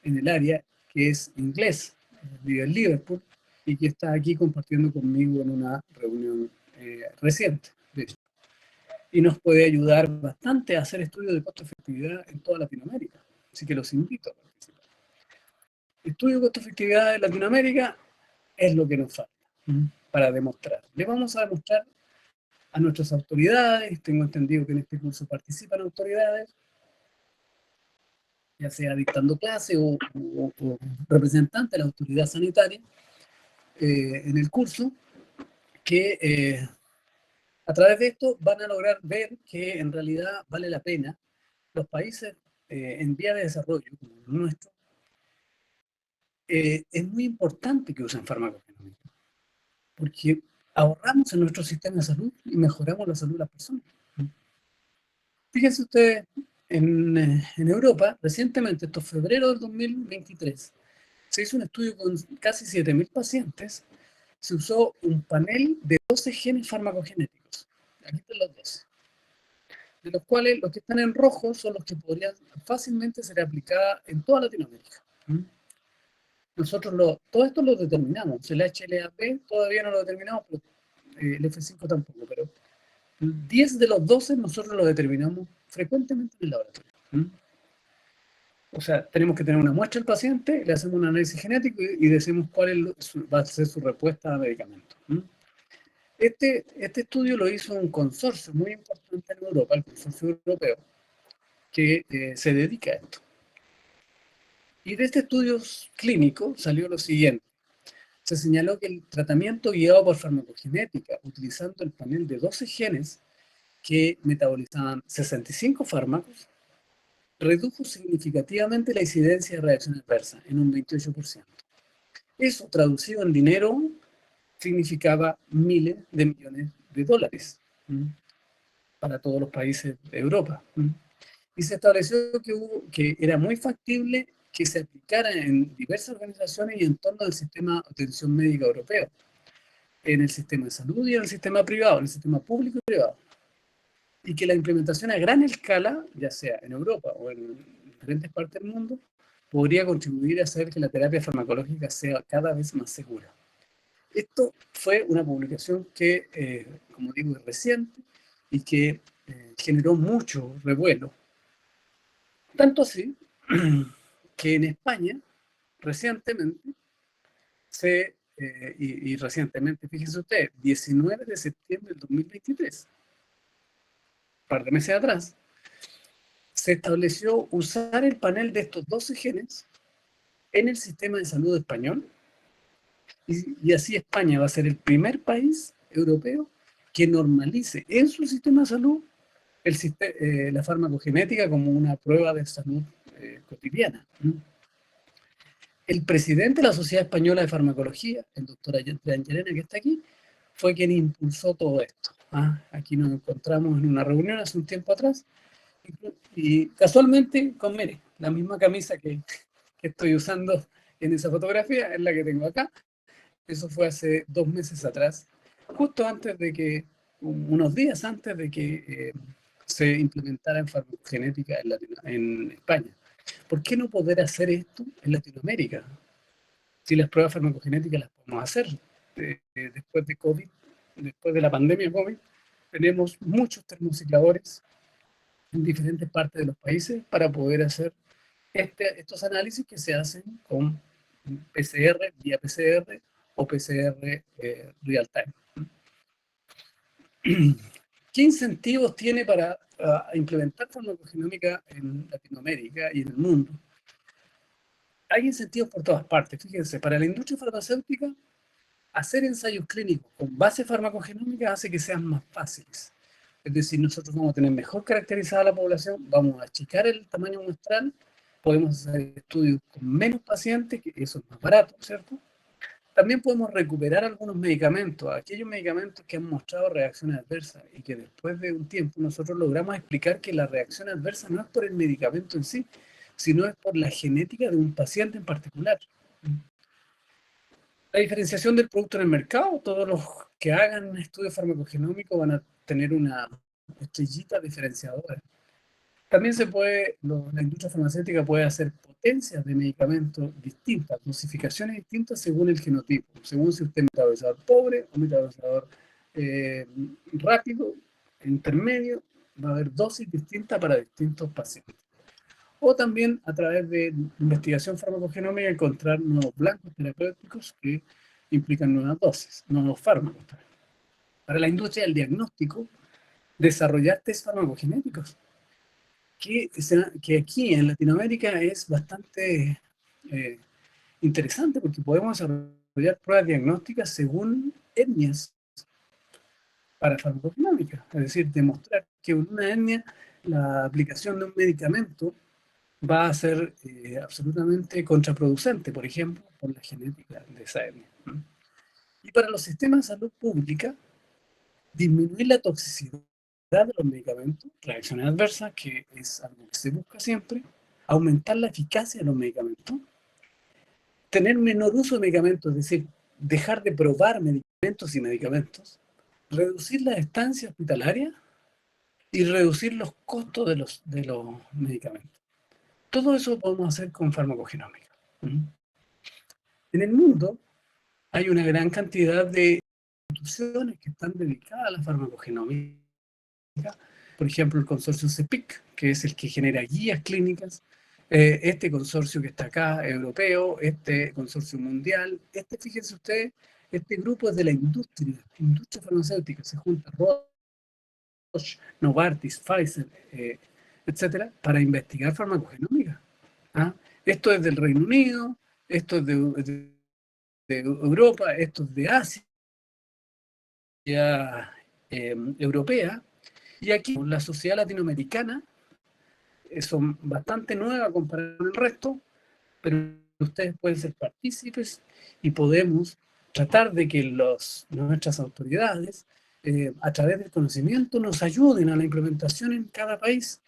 en el área, que es inglés, vive en Liverpool, y que está aquí compartiendo conmigo en una reunión reciente, de hecho. Y nos puede ayudar bastante a hacer estudios de costo-efectividad en toda Latinoamérica. Así que los invito a participar. Estudio de costo-efectividad en Latinoamérica es lo que nos falta para demostrar. Le vamos a demostrar a nuestras autoridades, tengo entendido que en este curso participan autoridades, ya sea dictando clase o representante de la autoridad sanitaria en el curso, que a través de esto van a lograr ver que en realidad vale la pena. Los países en vía de desarrollo, como el nuestro, es muy importante que usen farmacogenomía, porque ahorramos en nuestro sistema de salud y mejoramos la salud de las personas. Fíjense ustedes, en Europa, recientemente, esto es febrero del 2023, se hizo un estudio con casi 7.000 pacientes, se usó un panel de 12 genes farmacogenéticos. Aquí están los 12. De los cuales los que están en rojo son los que podrían fácilmente ser aplicados en toda Latinoamérica. Nosotros todo esto lo determinamos. El HLA-B todavía no lo determinamos, pero el F5 tampoco, pero 10 de los 12 nosotros lo determinamos frecuentemente en el laboratorio. O sea, tenemos que tener una muestra del paciente, le hacemos un análisis genético y decimos cuál va a ser su respuesta a medicamento. Este estudio lo hizo un consorcio muy importante en Europa, el consorcio europeo, que se dedica a esto. Y de este estudio clínico salió lo siguiente. Se señaló que el tratamiento guiado por farmacogenética, utilizando el panel de 12 genes que metabolizaban 65 fármacos, redujo significativamente la incidencia de reacción adversa en un 28%. Eso, traducido en dinero, significaba miles de millones de dólares para todos los países de Europa. Y se estableció que era muy factible que se aplicara en diversas organizaciones y entornos del sistema de atención médica europeo, en el sistema de salud y en el sistema privado, en el sistema público y privado. Y que la implementación a gran escala, ya sea en Europa o en diferentes partes del mundo, podría contribuir a hacer que la terapia farmacológica sea cada vez más segura. Esto fue una publicación que, como digo, es reciente y que generó mucho revuelo. Tanto así que en España, recientemente, y recientemente, fíjense ustedes, 19 de septiembre del 2023, un par de meses atrás, se estableció usar el panel de estos 12 genes en el sistema de salud español, y así España va a ser el primer país europeo que normalice en su sistema de salud la farmacogenética como una prueba de salud cotidiana. El presidente de la Sociedad Española de Farmacología, el doctor Angelena, que está aquí, fue quien impulsó todo esto. Aquí nos encontramos en una reunión hace un tiempo atrás y casualmente con, mire, la misma camisa que estoy usando en esa fotografía es la que tengo acá. Eso fue hace 2 meses atrás, justo antes de que, unos días antes de que se implementara en farmacogenética en España. ¿Por qué no poder hacer esto en Latinoamérica? Si las pruebas farmacogenéticas las podemos hacer. Después de COVID, después de la pandemia COVID, tenemos muchos termocicladores en diferentes partes de los países para poder hacer estos análisis que se hacen con PCR, vía PCR o PCR real time. ¿Qué incentivos tiene para implementar farmacogenómica en Latinoamérica y en el mundo? Hay incentivos por todas partes. Fíjense, para la industria farmacéutica, hacer ensayos clínicos con base farmacogenómica hace que sean más fáciles. Es decir, nosotros vamos a tener mejor caracterizada la población, vamos a achicar el tamaño muestral, podemos hacer estudios con menos pacientes, que eso es más barato, ¿cierto? También podemos recuperar algunos medicamentos, aquellos medicamentos que han mostrado reacciones adversas y que después de un tiempo nosotros logramos explicar que la reacción adversa no es por el medicamento en sí, sino es por la genética de un paciente en particular. La diferenciación del producto en el mercado, todos los que hagan estudios farmacogenómicos van a tener una estrellita diferenciadora. También la industria farmacéutica puede hacer potencias de medicamentos distintas, dosificaciones distintas según el genotipo, según si usted es metabolizador pobre o metabolizador rápido, intermedio, va a haber dosis distintas para distintos pacientes. O también a través de investigación farmacogenómica encontrar nuevos blancos terapéuticos que implican nuevas dosis, nuevos fármacos. Para la industria del diagnóstico, desarrollar test farmacogenéticos, que aquí en Latinoamérica es bastante interesante porque podemos desarrollar pruebas diagnósticas según etnias para farmacogenómica, es decir, demostrar que en una etnia la aplicación de un medicamento va a ser absolutamente contraproducente, por ejemplo, por la genética de esa etnia. Y para los sistemas de salud pública, disminuir la toxicidad de los medicamentos, reacciones adversas, que es algo que se busca siempre, aumentar la eficacia de los medicamentos, tener menor uso de medicamentos, es decir, dejar de probar medicamentos y medicamentos, reducir la estancia hospitalaria y reducir los costos de los medicamentos. Todo eso lo podemos hacer con farmacogenómica. En el mundo hay una gran cantidad de instituciones que están dedicadas a la farmacogenómica. Por ejemplo, el consorcio CEPIC, que es el que genera guías clínicas, este consorcio que está acá, europeo, este consorcio mundial, fíjense ustedes, este grupo es de la industria farmacéutica, se junta Roche, Novartis, Pfizer, etcétera, para investigar farmacogenómica. Esto es del Reino Unido, esto es de Europa, esto es de Asia, europea, y aquí la sociedad latinoamericana son bastante nuevas comparado con el resto, pero ustedes pueden ser partícipes y podemos tratar de que nuestras autoridades, a través del conocimiento, nos ayuden a la implementación en cada país,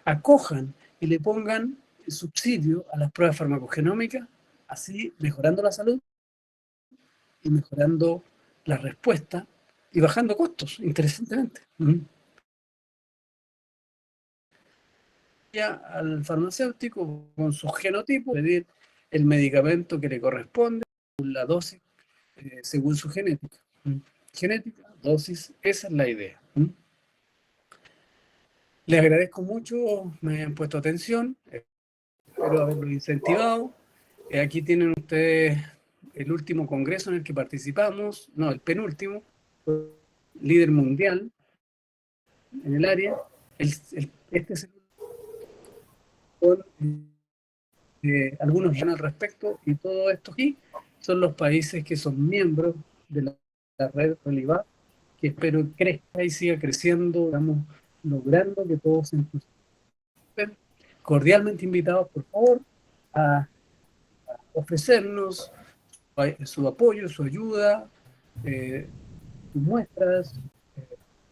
acojan y le pongan subsidio a las pruebas farmacogenómicas, así mejorando la salud y mejorando la respuesta y bajando costos, interesantemente. Al farmacéutico con su genotipo, pedir el medicamento que le corresponde, la dosis, según su genética. Genética, dosis, esa es la idea. Les agradezco mucho, me hayan puesto atención, espero haberlo incentivado. Aquí tienen ustedes el último congreso en el que participamos, no, el penúltimo, líder mundial en el área. Este es con algunos al respecto, y todo esto aquí son los países que son miembros de la red Relivar, que espero crezca y siga creciendo, digamos, logrando que todos se incluyan. cordialmente invitados, por favor, a ofrecernos su apoyo, su ayuda, sus muestras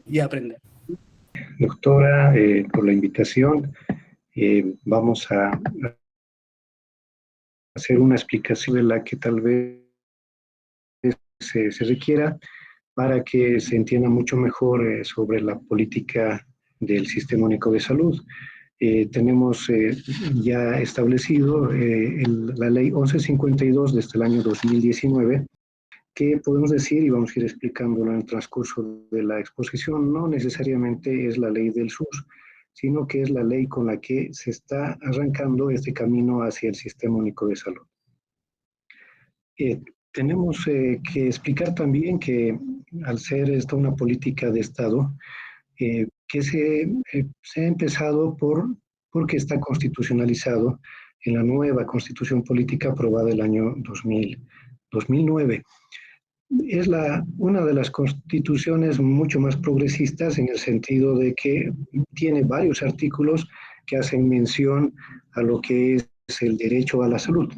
y aprender. Doctora, por la invitación. Vamos a hacer una explicación de la que tal vez se requiera para que se entienda mucho mejor sobre la política del Sistema Único de Salud. Tenemos ya establecido la ley 1152 desde el año 2019, que podemos decir, y vamos a ir explicándolo en el transcurso de la exposición, no necesariamente es la ley del SUS, sino que es la ley con la que se está arrancando este camino hacia el Sistema Único de Salud. Tenemos que explicar también que al ser esta una política de Estado, que se ha empezado porque está constitucionalizado en la nueva Constitución Política aprobada el año 2009. Es una de las constituciones mucho más progresistas en el sentido de que tiene varios artículos que hacen mención a lo que es el derecho a la salud.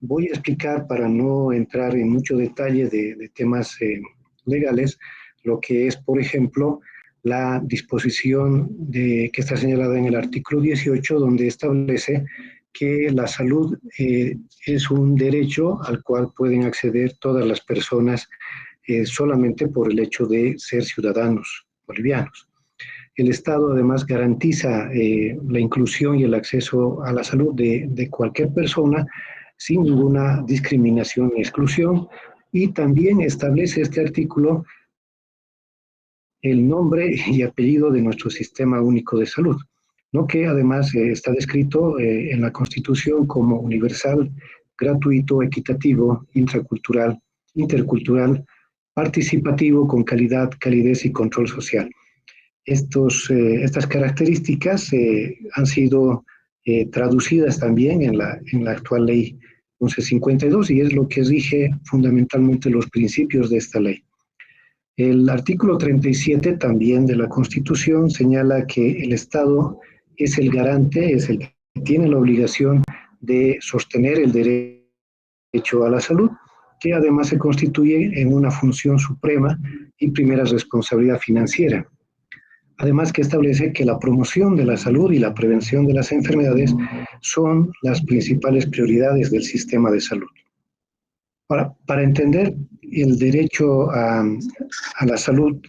Voy a explicar, para no entrar en mucho detalle de temas legales, lo que es, por ejemplo, la disposición que está señalada en el artículo 18, donde establece que la salud es un derecho al cual pueden acceder todas las personas solamente por el hecho de ser ciudadanos bolivianos. El Estado además garantiza la inclusión y el acceso a la salud de cualquier persona sin ninguna discriminación ni exclusión, y también establece este artículo el nombre y apellido de nuestro Sistema Único de Salud, ¿no? Que además está descrito en la Constitución como universal, gratuito, equitativo, intracultural, intercultural, participativo, con calidad, calidez y control social. Estas características han sido traducidas también en la actual ley 1152, y es lo que rige fundamentalmente los principios de esta ley. El artículo 37 también de la Constitución señala que el Estado es el garante, es el que tiene la obligación de sostener el derecho a la salud, que además se constituye en una función suprema y primera responsabilidad financiera. Además, que establece que la promoción de la salud y la prevención de las enfermedades son las principales prioridades del sistema de salud. Para entender el derecho a la salud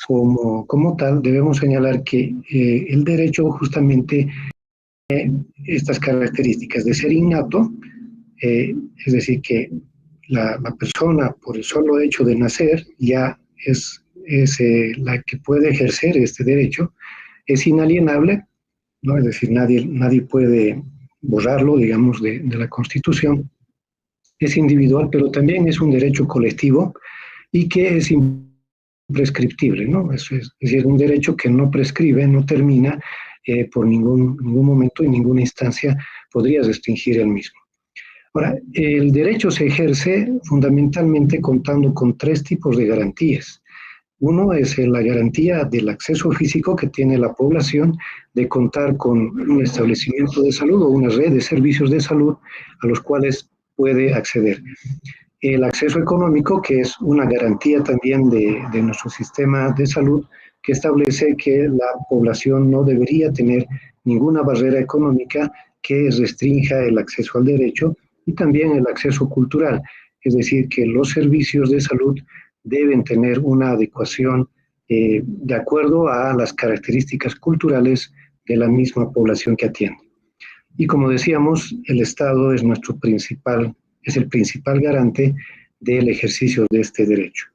como tal, debemos señalar que el derecho justamente estas características de ser innato, es decir, que la persona por el solo hecho de nacer ya es la que puede ejercer este derecho, es inalienable, ¿no? Es decir, nadie puede borrarlo, digamos, de la Constitución. Es individual, pero también es un derecho colectivo y que es imprescriptible, ¿no? Es decir, un derecho que no prescribe, no termina por ningún momento y ninguna instancia podría restringir el mismo. Ahora, el derecho se ejerce fundamentalmente contando con tres tipos de garantías. Uno es la garantía del acceso físico que tiene la población de contar con un establecimiento de salud o una red de servicios de salud a los cuales puede acceder. El acceso económico, que es una garantía también de nuestro sistema de salud, que establece que la población no debería tener ninguna barrera económica que restrinja el acceso al derecho, y también el acceso cultural, es decir, que los servicios de salud deben tener una adecuación de acuerdo a las características culturales de la misma población que atiende. Y como decíamos, el Estado es el principal garante del ejercicio de este derecho.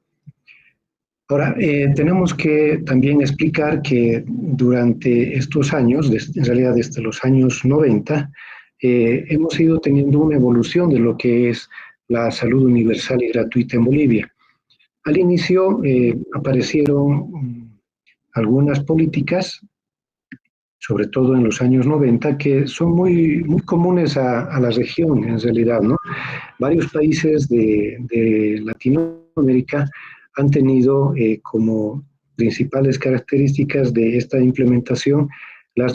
Ahora, tenemos que también explicar que durante estos años, en realidad desde los años 90, hemos ido teniendo una evolución de lo que es la salud universal y gratuita en Bolivia. Al inicio aparecieron algunas políticas, sobre todo en los años 90, que son muy comunes a la región en realidad, ¿no? Varios países de Latinoamérica han tenido como principales características de esta implementación las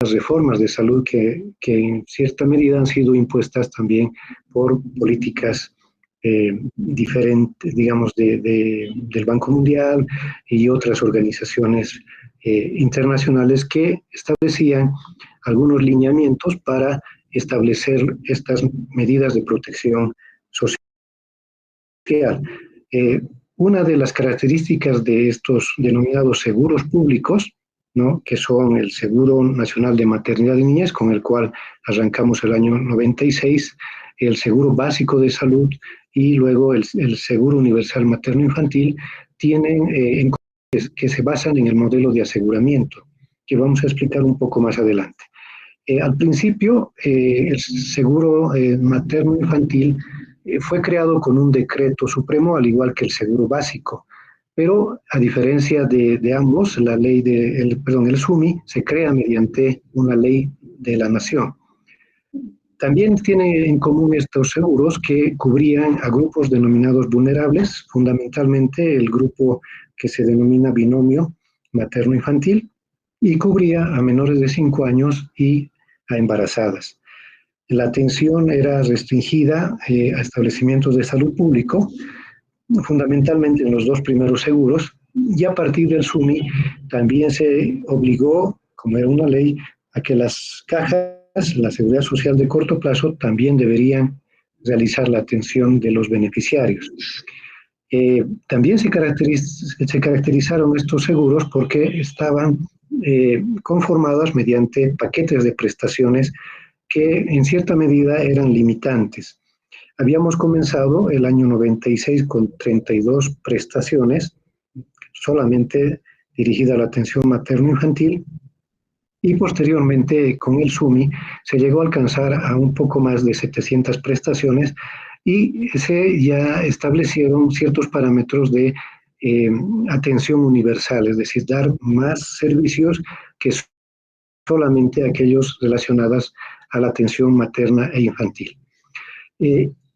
reformas de salud que en cierta medida han sido impuestas también por políticas diferentes, digamos, del Banco Mundial y otras organizaciones internacionales que establecían algunos lineamientos para establecer estas medidas de protección social. Una de las características de estos denominados seguros públicos, ¿no?, que son el Seguro Nacional de Maternidad y Niñez, con el cual arrancamos el año 96, el Seguro Básico de Salud y luego el Seguro Universal Materno-Infantil, tienen que se basan en el modelo de aseguramiento, que vamos a explicar un poco más adelante. Al principio, el Seguro Materno-Infantil fue creado con un decreto supremo, al igual que el seguro básico, pero a diferencia de ambos, la ley el SUMI se crea mediante una ley de la nación. También tiene en común estos seguros que cubrían a grupos denominados vulnerables, fundamentalmente el grupo que se denomina binomio materno-infantil, y cubría a menores de 5 años y a embarazadas. La atención era restringida a establecimientos de salud público, fundamentalmente en los dos primeros seguros, y a partir del SUMI también se obligó, como era una ley, a que las cajas, la seguridad social de corto plazo, también deberían realizar la atención de los beneficiarios. También se caracterizaron estos seguros porque estaban conformados mediante paquetes de prestaciones que en cierta medida eran limitantes. Habíamos comenzado el año 96 con 32 prestaciones, solamente dirigida a la atención materno-infantil, y posteriormente con el SUMI se llegó a alcanzar a un poco más de 700 prestaciones y se ya establecieron ciertos parámetros de atención universal, es decir, dar más servicios que solamente aquellos relacionados a la atención materna e infantil.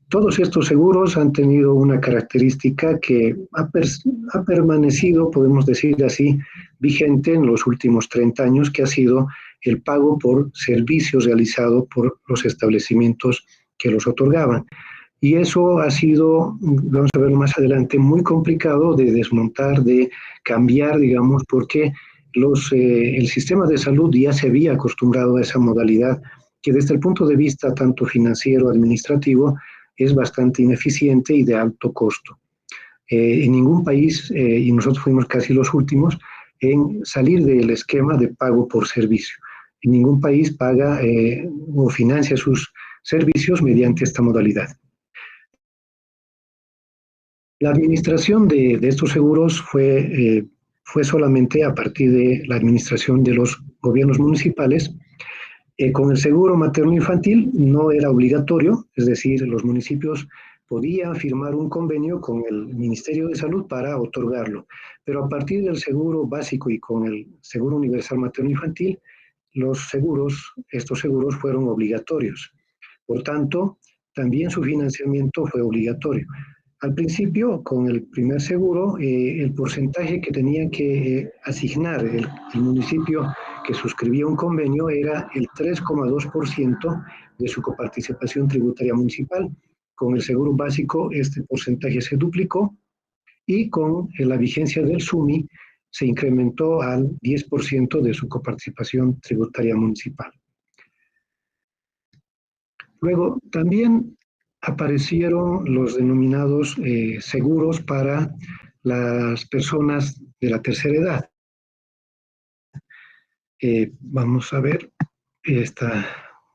Todos estos seguros han tenido una característica que ha permanecido, podemos decir así, vigente en los últimos 30 años, que ha sido el pago por servicios realizados por los establecimientos que los otorgaban. Y eso ha sido, vamos a ver más adelante, muy complicado de desmontar, de cambiar, digamos, porque el sistema de salud ya se había acostumbrado a esa modalidad que desde el punto de vista tanto financiero, administrativo, es bastante ineficiente y de alto costo. En ningún país, y nosotros fuimos casi los últimos, en salir del esquema de pago por servicio. En ningún país paga o financia sus servicios mediante esta modalidad. La administración de estos seguros fue solamente a partir de la administración de los gobiernos municipales. Con el seguro materno-infantil no era obligatorio, es decir, los municipios podían firmar un convenio con el Ministerio de Salud para otorgarlo, pero a partir del seguro básico y con el seguro universal materno-infantil, estos seguros fueron obligatorios. Por tanto, también su financiamiento fue obligatorio. Al principio, con el primer seguro, el porcentaje que tenía que asignar el municipio que suscribía un convenio era el 3,2% de su coparticipación tributaria municipal. Con el seguro básico, este porcentaje se duplicó y con la vigencia del SUMI se incrementó al 10% de su coparticipación tributaria municipal. Luego, también aparecieron los denominados seguros para las personas de la tercera edad. Vamos a ver, está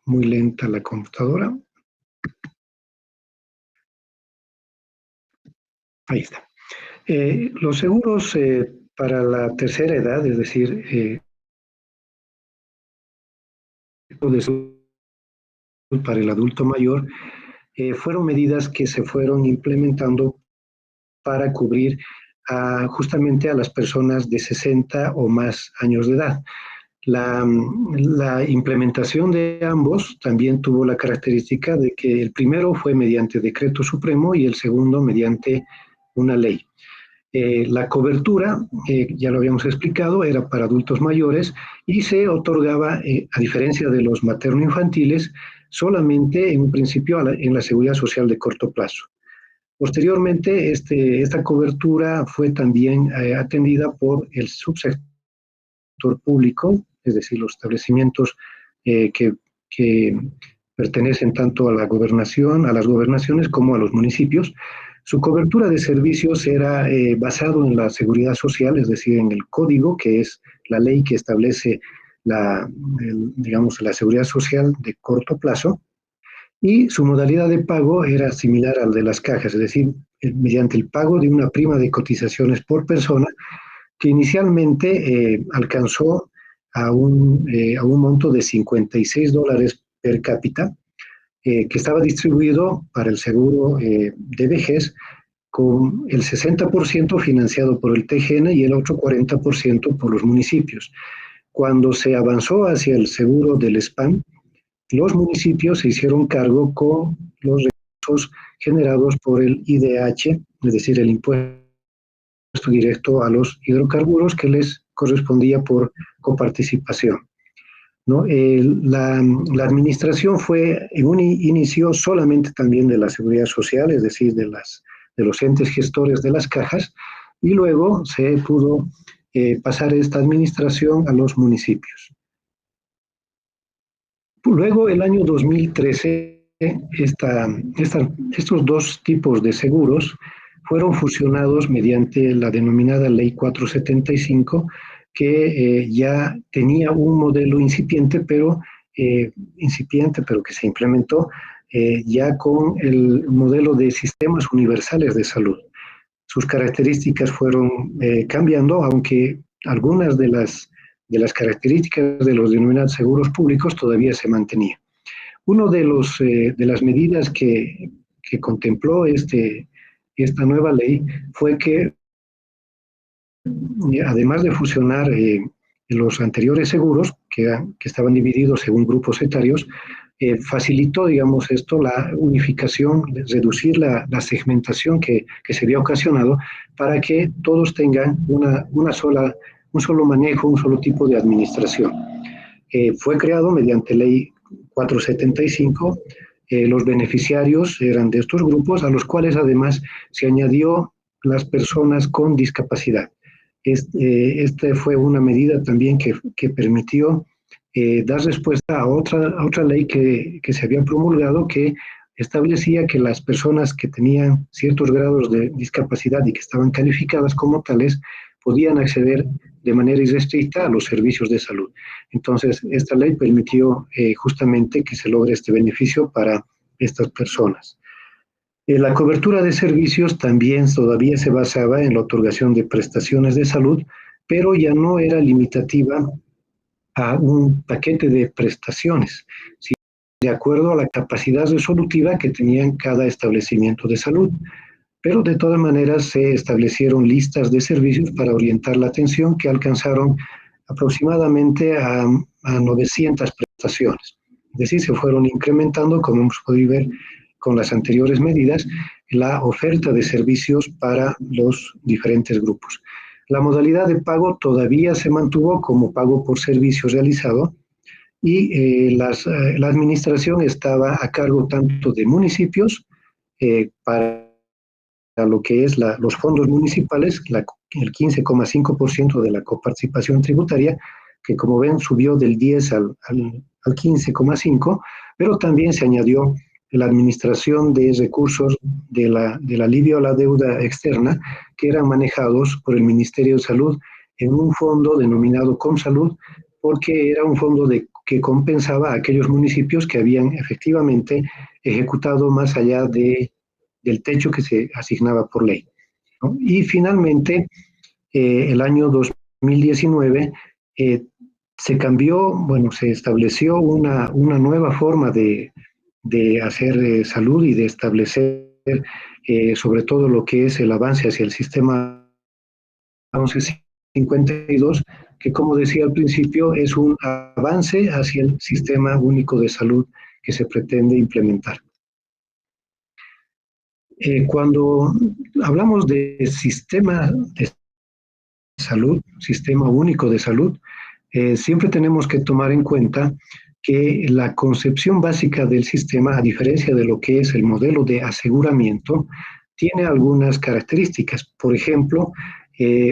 muy lenta la computadora. Ahí está. Los seguros para la tercera edad, es decir, para el adulto mayor, fueron medidas que se fueron implementando para cubrir justamente a las personas de 60 o más años de edad. La implementación de ambos también tuvo la característica de que el primero fue mediante decreto supremo y el segundo mediante una ley. La cobertura, ya lo habíamos explicado, era para adultos mayores y se otorgaba, a diferencia de los materno-infantiles, solamente en un principio en la seguridad social de corto plazo. Posteriormente, esta cobertura fue también atendida por el subsector público, es decir, los establecimientos que pertenecen tanto a la gobernación, a las gobernaciones como a los municipios. Su cobertura de servicios era basado en la seguridad social, es decir, en el código, que es la ley que establece digamos, la seguridad social de corto plazo, y su modalidad de pago era similar al de las cajas, es decir, mediante el pago de una prima de cotizaciones por persona, que inicialmente alcanzó a un monto de $56 per cápita, que estaba distribuido para el seguro de vejez, con el 60% financiado por el TGN y el otro 40% por los municipios. Cuando se avanzó hacia el seguro del SPAN, los municipios se hicieron cargo con los recursos generados por el IDH, es decir, el impuesto directo a los hidrocarburos que les correspondía por coparticipación, ¿no? La administración fue en un inicio solamente también de la seguridad social, es decir, de los entes gestores de las cajas, y luego se pudo pasar esta administración a los municipios. Luego, el año 2013, estos dos tipos de seguros fueron fusionados mediante la denominada Ley 475, que ya tenía un modelo incipiente, pero que se implementó ya con el modelo de sistemas universales de salud. Sus características fueron cambiando, aunque algunas de las características de los denominados seguros públicos todavía se mantenían. Una de las medidas que contempló esta nueva ley fue que, además de fusionar los anteriores seguros, que estaban divididos según grupos etarios, facilitó, digamos, esto, la unificación, reducir la segmentación que se había ocasionado para que todos tengan un solo manejo, un solo tipo de administración. Fue creado mediante ley 475, los beneficiarios eran de estos grupos, a los cuales además se añadió las personas con discapacidad. Esta fue una medida también que permitió dar respuesta a otra ley que se había promulgado, que establecía que las personas que tenían ciertos grados de discapacidad y que estaban calificadas como tales podían acceder de manera irrestricta a los servicios de salud. Entonces, esta ley permitió justamente que se logre este beneficio para estas personas. La cobertura de servicios también todavía se basaba en la otorgación de prestaciones de salud, pero ya no era limitativa a un paquete de prestaciones, sino de acuerdo a la capacidad resolutiva que tenían cada establecimiento de salud. Pero de todas maneras se establecieron listas de servicios para orientar la atención que alcanzaron aproximadamente a 900 prestaciones. Es decir, se fueron incrementando, como hemos podido ver con las anteriores medidas, la oferta de servicios para los diferentes grupos. La modalidad de pago todavía se mantuvo como pago por servicio realizado, y la administración estaba a cargo tanto de municipios para lo que es los fondos municipales, el 15,5% de la coparticipación tributaria, que como ven subió del 10 al 15,5%, pero también se añadió la administración de recursos del alivio a la deuda externa, que eran manejados por el Ministerio de Salud en un fondo denominado Comsalud, porque era un fondo que compensaba a aquellos municipios que habían efectivamente ejecutado más allá del techo que se asignaba por ley, ¿no? Y finalmente, el año 2019 se cambió, bueno, se estableció una nueva forma de hacer salud y de establecer sobre todo lo que es el avance hacia el sistema 1152, que como decía al principio es un avance hacia el sistema único de salud que se pretende implementar. Cuando hablamos de sistema de salud, sistema único de salud, siempre tenemos que tomar en cuenta que la concepción básica del sistema, a diferencia de lo que es el modelo de aseguramiento, tiene algunas características. Por ejemplo,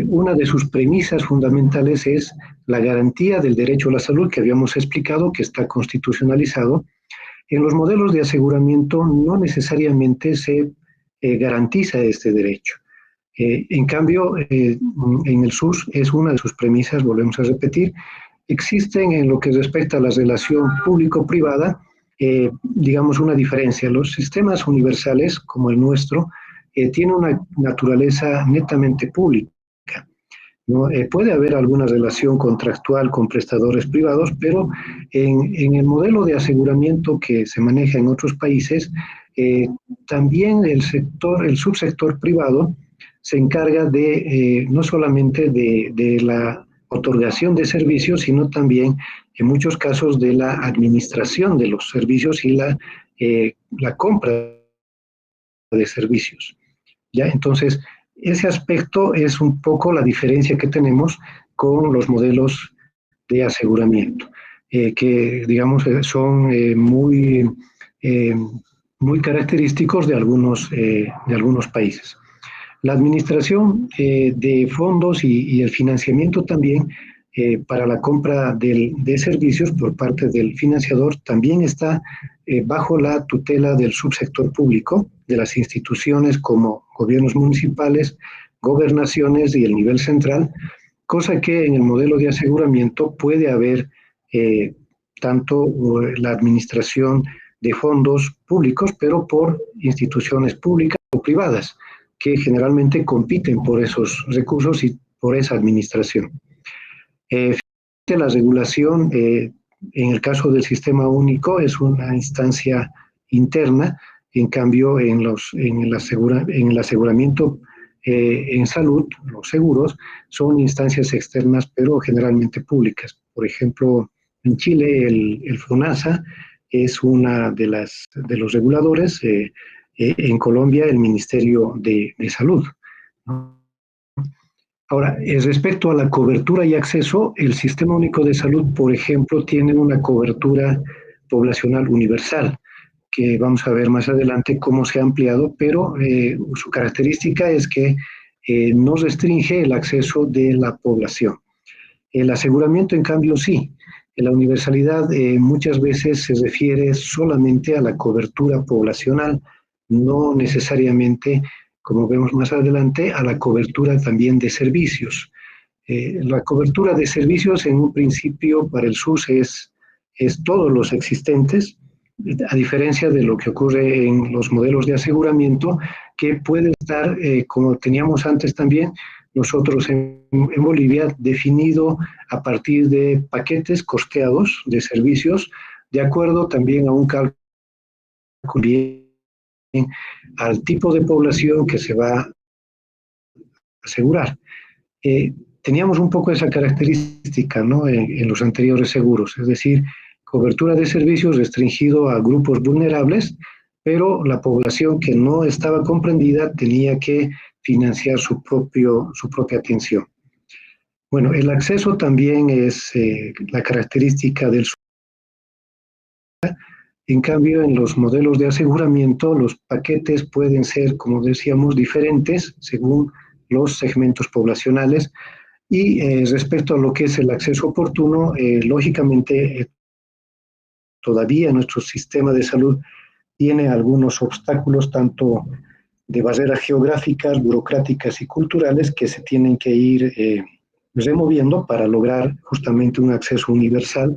una de sus premisas fundamentales es la garantía del derecho a la salud que habíamos explicado, que está constitucionalizado. En los modelos de aseguramiento no necesariamente se garantiza este derecho. En cambio, en el SUS es una de sus premisas, volvemos a repetir. Existen en lo que respecta a la relación público-privada, digamos, una diferencia. Los sistemas universales, como el nuestro, tienen una naturaleza netamente pública, ¿no? Puede haber alguna relación contractual con prestadores privados, pero en el modelo de aseguramiento que se maneja en otros países, también el subsector privado se encarga no solamente de la otorgación de servicios, sino también en muchos casos de la administración de los servicios y la compra de servicios. ¿Ya? Entonces, ese aspecto es un poco la diferencia que tenemos con los modelos de aseguramiento, que digamos son eh, muy característicos de algunos países. La administración de fondos y el financiamiento también para la compra de servicios por parte del financiador también está bajo la tutela del subsector público, de las instituciones como gobiernos municipales, gobernaciones y el nivel central, cosa que en el modelo de aseguramiento puede haber tanto la administración de fondos públicos, pero por instituciones públicas o privadas que generalmente compiten por esos recursos y por esa administración. La regulación, en el caso del sistema único, es una instancia interna, en cambio, en el aseguramiento en salud, los seguros, son instancias externas, pero generalmente públicas. Por ejemplo, en Chile, el FONASA es una de los reguladores, en Colombia, el Ministerio de Salud, ¿no? Ahora, respecto a la cobertura y acceso, el Sistema Único de Salud, por ejemplo, tiene una cobertura poblacional universal, que vamos a ver más adelante cómo se ha ampliado, pero su característica es que no restringe el acceso de la población. El aseguramiento, en cambio, sí. La universalidad muchas veces se refiere solamente a la cobertura poblacional, no necesariamente, como vemos más adelante, a la cobertura también de servicios. La cobertura de servicios en un principio para el SUS es todos los existentes, a diferencia de lo que ocurre en los modelos de aseguramiento, que puede estar, como teníamos antes también, nosotros en Bolivia, definido a partir de paquetes costeados de servicios, de acuerdo también a un cálculo al tipo de población que se va a asegurar. Teníamos un poco esa característica, ¿no? En los anteriores seguros, es decir, cobertura de servicios restringido a grupos vulnerables, pero la población que no estaba comprendida tenía que financiar su propia atención. Bueno, el acceso también es la característica del. En cambio, en los modelos de aseguramiento, los paquetes pueden ser, como decíamos, diferentes según los segmentos poblacionales. Y respecto a lo que es el acceso oportuno, lógicamente, todavía nuestro sistema de salud tiene algunos obstáculos, tanto de barreras geográficas, burocráticas y culturales, que se tienen que ir removiendo para lograr justamente un acceso universal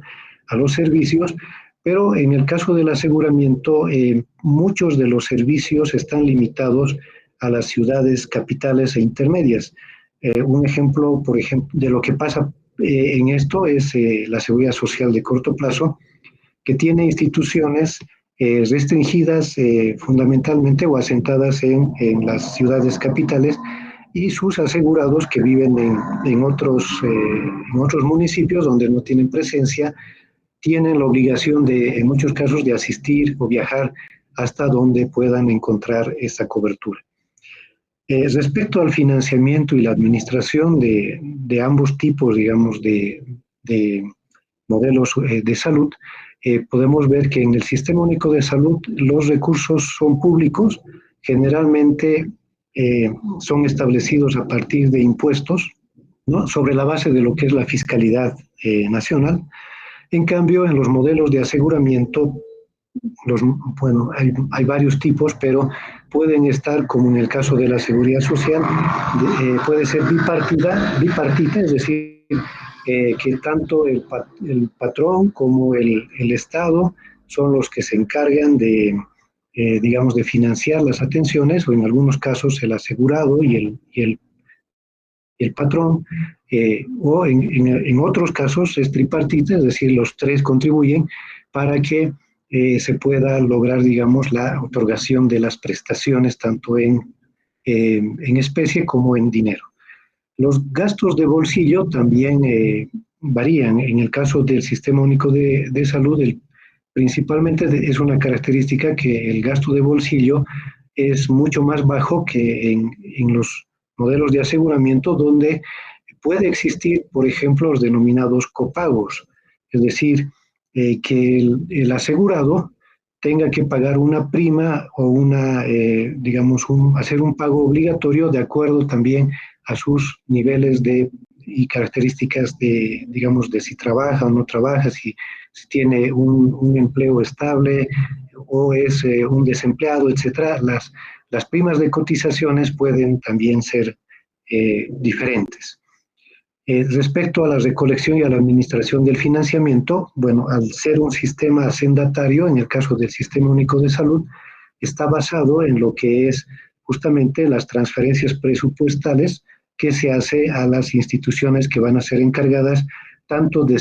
a los servicios. Pero en el caso del aseguramiento, muchos de los servicios están limitados a las ciudades capitales e intermedias. Un ejemplo, por ejemplo, de lo que pasa en esto es la seguridad social de corto plazo, que tiene instituciones restringidas fundamentalmente o asentadas en las ciudades capitales, y sus asegurados que viven en otros municipios donde no tienen presencia, tienen la obligación en muchos casos, de asistir o viajar hasta donde puedan encontrar esa cobertura. Respecto al financiamiento y la administración de ambos tipos, digamos, de modelos de salud, podemos ver que en el Sistema Único de Salud los recursos son públicos, generalmente son establecidos a partir de impuestos, ¿no?, sobre la base de lo que es la fiscalidad nacional. En cambio, en los modelos de aseguramiento, bueno, hay varios tipos, pero pueden estar, como en el caso de la seguridad social, puede ser bipartita, es decir, que tanto el patrón como el Estado son los que se encargan de, digamos, de financiar las atenciones, o en algunos casos el asegurado y el patrón, o en otros casos es tripartita, es decir, los tres contribuyen para que se pueda lograr, digamos, la otorgación de las prestaciones tanto en especie como en dinero. Los gastos de bolsillo también varían. En el caso del Sistema Único de Salud, principalmente es una característica que el gasto de bolsillo es mucho más bajo que en los modelos de aseguramiento, donde puede existir, por ejemplo, los denominados copagos, es decir, que el asegurado tenga que pagar una prima o digamos, hacer un pago obligatorio de acuerdo también a sus niveles y características digamos, de si trabaja o no trabaja, si tiene un empleo estable o es un desempleado, etcétera. Las primas de cotizaciones pueden también ser diferentes. Respecto a la recolección y a la administración del financiamiento, bueno, al ser un sistema hacendatario, en el caso del Sistema Único de Salud, está basado en lo que es justamente las transferencias presupuestales que se hace a las instituciones que van a ser encargadas tanto de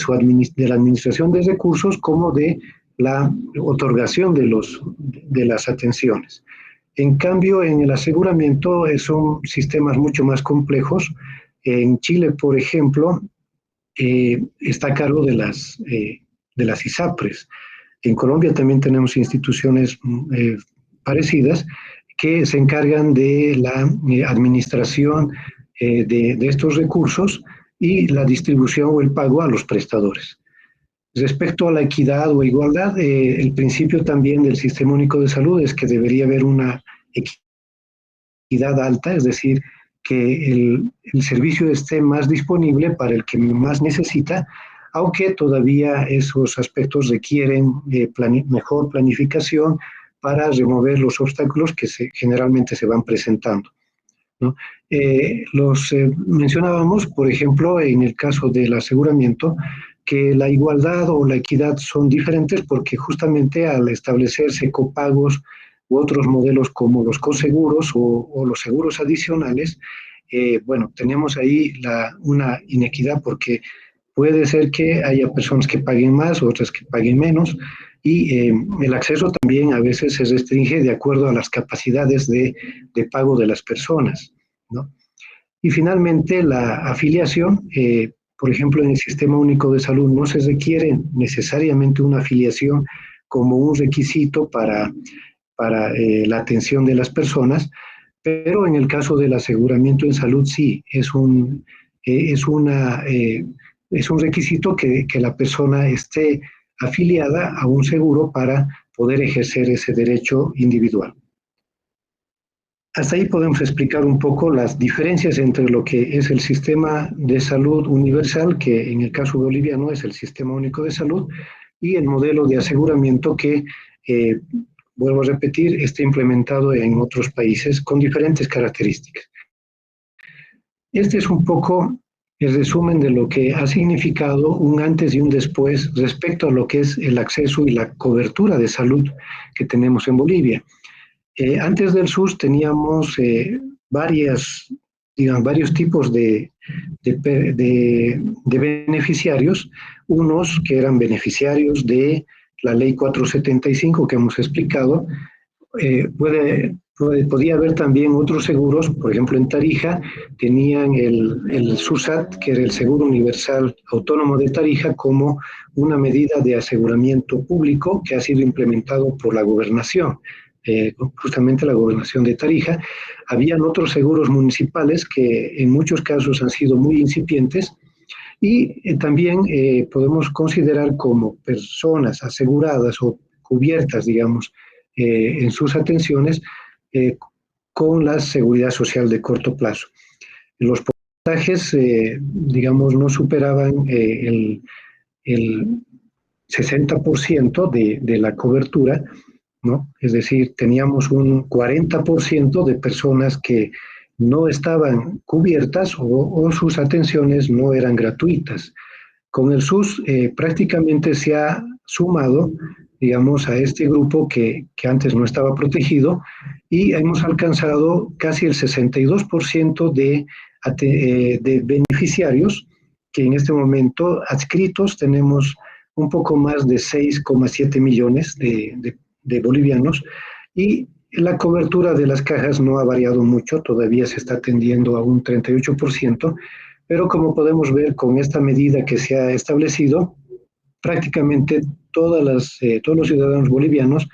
la administración de recursos como de la otorgación de las atenciones. En cambio, en el aseguramiento son sistemas mucho más complejos. En Chile, por ejemplo, está a cargo de las ISAPRES. En Colombia también tenemos instituciones parecidas que se encargan de la administración de estos recursos y la distribución o el pago a los prestadores. Respecto a la equidad o igualdad, el principio también del Sistema Único de Salud es que debería haber una equidad alta, es decir, que el servicio esté más disponible para el que más necesita, aunque todavía esos aspectos requieren mejor planificación para remover los obstáculos que generalmente se van presentando, ¿no? Mencionábamos, por ejemplo, en el caso del aseguramiento, que la igualdad o la equidad son diferentes porque justamente al establecerse copagos u otros modelos como los coseguros o los seguros adicionales, bueno, tenemos ahí una inequidad porque puede ser que haya personas que paguen más, otras que paguen menos, y el acceso también a veces se restringe de acuerdo a las capacidades de pago de las personas, ¿no? Y finalmente, la afiliación, por ejemplo, en el Sistema Único de Salud no se requiere necesariamente una afiliación como un requisito para la atención de las personas, pero en el caso del aseguramiento en salud sí, es un requisito que la persona esté afiliada a un seguro para poder ejercer ese derecho individual. Hasta ahí podemos explicar un poco las diferencias entre lo que es el sistema de salud universal, que en el caso boliviano es el Sistema Único de Salud, y el modelo de aseguramiento que, vuelvo a repetir, está implementado en otros países con diferentes características. Este es un poco el resumen de lo que ha significado un antes y un después respecto a lo que es el acceso y la cobertura de salud que tenemos en Bolivia. Antes del SUS teníamos varios tipos de beneficiarios, unos que eran beneficiarios de la Ley 475 que hemos explicado. Podía haber también otros seguros, por ejemplo en Tarija tenían el SUSAT, que era el Seguro Universal Autónomo de Tarija, como una medida de aseguramiento público que ha sido implementado por la gobernación. justamente la gobernación de Tarija. Habían otros seguros municipales que en muchos casos han sido muy incipientes y también podemos considerar como personas aseguradas o cubiertas, digamos, en sus atenciones eh, con la seguridad social de corto plazo. Los porcentajes, digamos, no superaban el 60% de la cobertura, ¿no? Es decir, teníamos un 40% de personas que no estaban cubiertas o sus atenciones no eran gratuitas. Con el SUS prácticamente se ha sumado, digamos, a este grupo que antes no estaba protegido y hemos alcanzado casi el 62% de beneficiarios que en este momento adscritos tenemos un poco más de 6,7 millones de bolivianos y la cobertura de las cajas no ha variado mucho, todavía se está atendiendo a un 38%, pero como podemos ver con esta medida que se ha establecido, prácticamente todos los ciudadanos bolivianos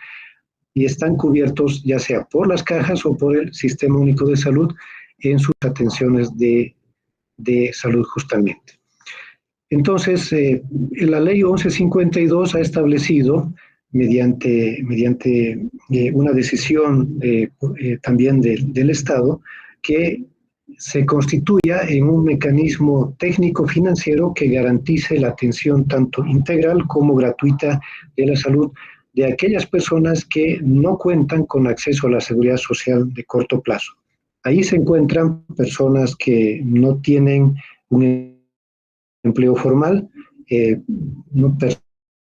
y están cubiertos ya sea por las cajas o por el Sistema Único de Salud en sus atenciones de salud justamente. Entonces, la ley 1152 ha establecido, mediante una decisión también del Estado, que se constituya en un mecanismo técnico financiero que garantice la atención tanto integral como gratuita de la salud de aquellas personas que no cuentan con acceso a la seguridad social de corto plazo. Ahí se encuentran personas que no tienen un empleo formal, eh,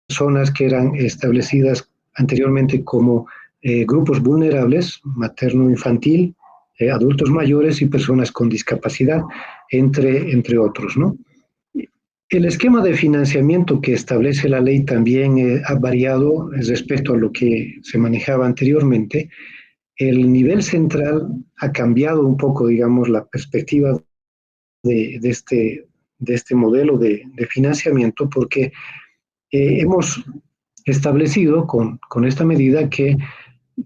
personas que eran establecidas anteriormente como grupos vulnerables, materno-infantil, adultos mayores y personas con discapacidad, entre otros, ¿no? El esquema de financiamiento que establece la ley también ha variado respecto a lo que se manejaba anteriormente. El nivel central ha cambiado un poco, digamos, la perspectiva de este modelo de financiamiento porque hemos establecido con esta medida que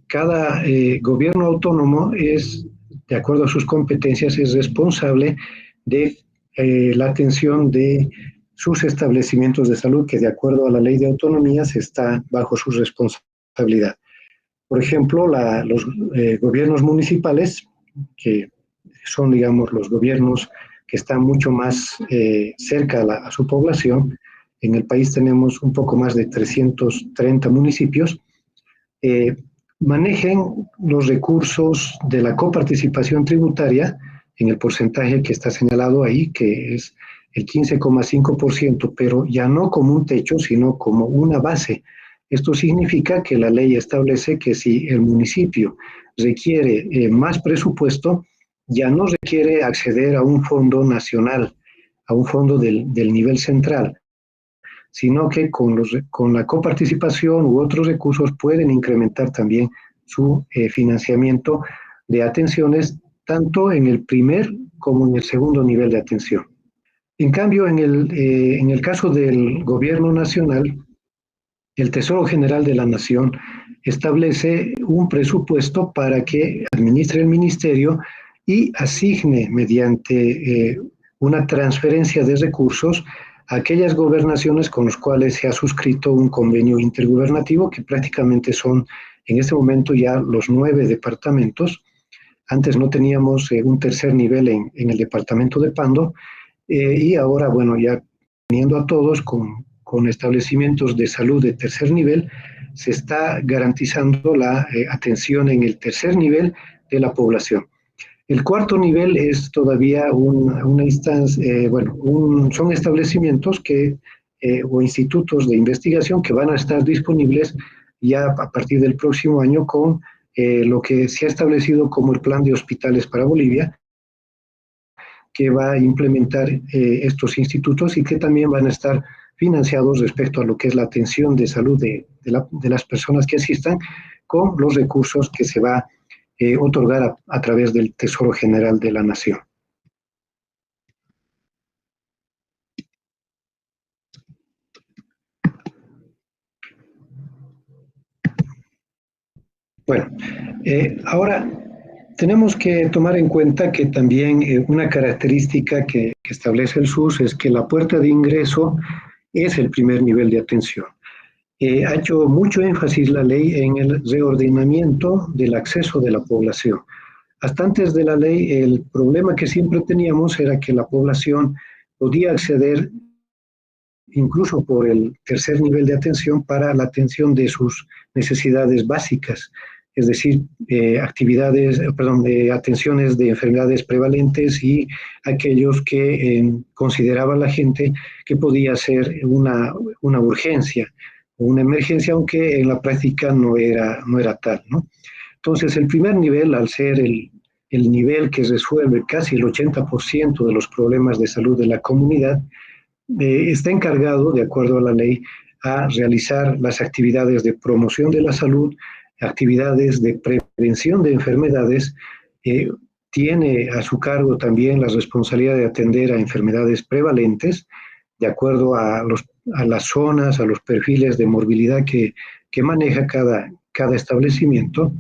cada gobierno autónomo es, de acuerdo a sus competencias, es responsable de la atención de sus establecimientos de salud, que de acuerdo a la ley de autonomías está bajo su responsabilidad. Por ejemplo, los gobiernos municipales, que son, digamos, los gobiernos que están mucho más cerca a su población. En el país tenemos un poco más de 330 municipios. Eh, Manejen los recursos de la coparticipación tributaria en el porcentaje que está señalado ahí, que es el 15,5%, pero ya no como un techo, sino como una base. Esto significa que la ley establece que si el municipio requiere más presupuesto, ya no requiere acceder a un fondo nacional, a un fondo del nivel central, sino que con la coparticipación u otros recursos pueden incrementar también su financiamiento de atenciones, tanto en el primer como en el segundo nivel de atención. En cambio, en el caso del gobierno nacional, el Tesoro General de la Nación establece un presupuesto para que administre el ministerio y asigne mediante una transferencia de recursos a aquellas gobernaciones con las cuales se ha suscrito un convenio intergubernativo, que prácticamente son en este momento ya los 9 departamentos. Antes no teníamos un tercer nivel en el departamento de Pando, y ahora, bueno, ya teniendo a todos con establecimientos de salud de tercer nivel, se está garantizando la atención en el tercer nivel de la población. El cuarto nivel es todavía una instancia, son establecimientos o institutos de investigación que van a estar disponibles ya a partir del próximo año con lo que se ha establecido como el Plan de Hospitales para Bolivia, que va a implementar estos institutos y que también van a estar financiados respecto a lo que es la atención de salud de las personas que asistan con los recursos que se va a otorgar a través del Tesoro General de la Nación. Bueno, ahora tenemos que tomar en cuenta que también una característica que establece el SUS es que la puerta de ingreso es el primer nivel de atención. Ha hecho mucho énfasis la ley en el reordenamiento del acceso de la población. Hasta antes de la ley, el problema que siempre teníamos era que la población podía acceder incluso por el tercer nivel de atención para la atención de sus necesidades básicas, es decir, atenciones de enfermedades prevalentes y aquellos que consideraba la gente que podía ser una urgencia o una emergencia, aunque en la práctica no era tal, ¿no? Entonces, el primer nivel, al ser el nivel que resuelve casi el 80% de los problemas de salud de la comunidad, está encargado, de acuerdo a la ley, a realizar las actividades de promoción de la salud, actividades de prevención de enfermedades, tiene a su cargo también la responsabilidad de atender a enfermedades prevalentes, de acuerdo a las zonas, a los perfiles de morbilidad que maneja cada establecimiento,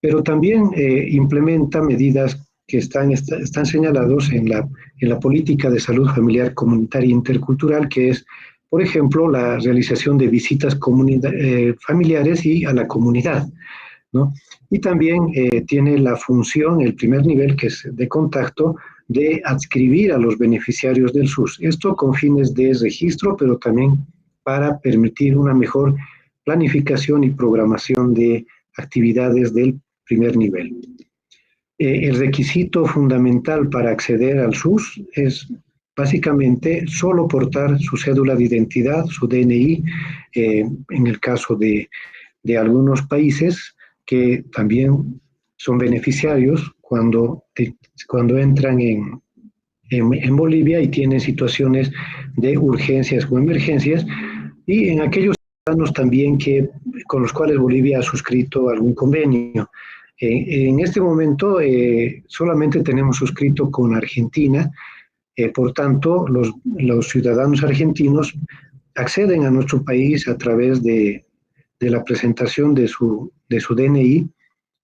pero también implementa medidas que están señalados en la política de salud familiar comunitaria e intercultural, que es, por ejemplo, la realización de visitas familiares y a la comunidad, ¿no? Y también tiene la función, el primer nivel, que es de contacto, de adscribir a los beneficiarios del SUS. Esto con fines de registro, pero también para permitir una mejor planificación y programación de actividades del primer nivel. El requisito fundamental para acceder al SUS es básicamente solo portar su cédula de identidad, su DNI, en el caso de algunos países que también son beneficiarios cuando entran en Bolivia y tienen situaciones de urgencias o emergencias, y en aquellos ciudadanos también con los cuales Bolivia ha suscrito algún convenio. En este momento solamente tenemos suscrito con Argentina, por tanto los ciudadanos argentinos acceden a nuestro país a través de la presentación de su DNI,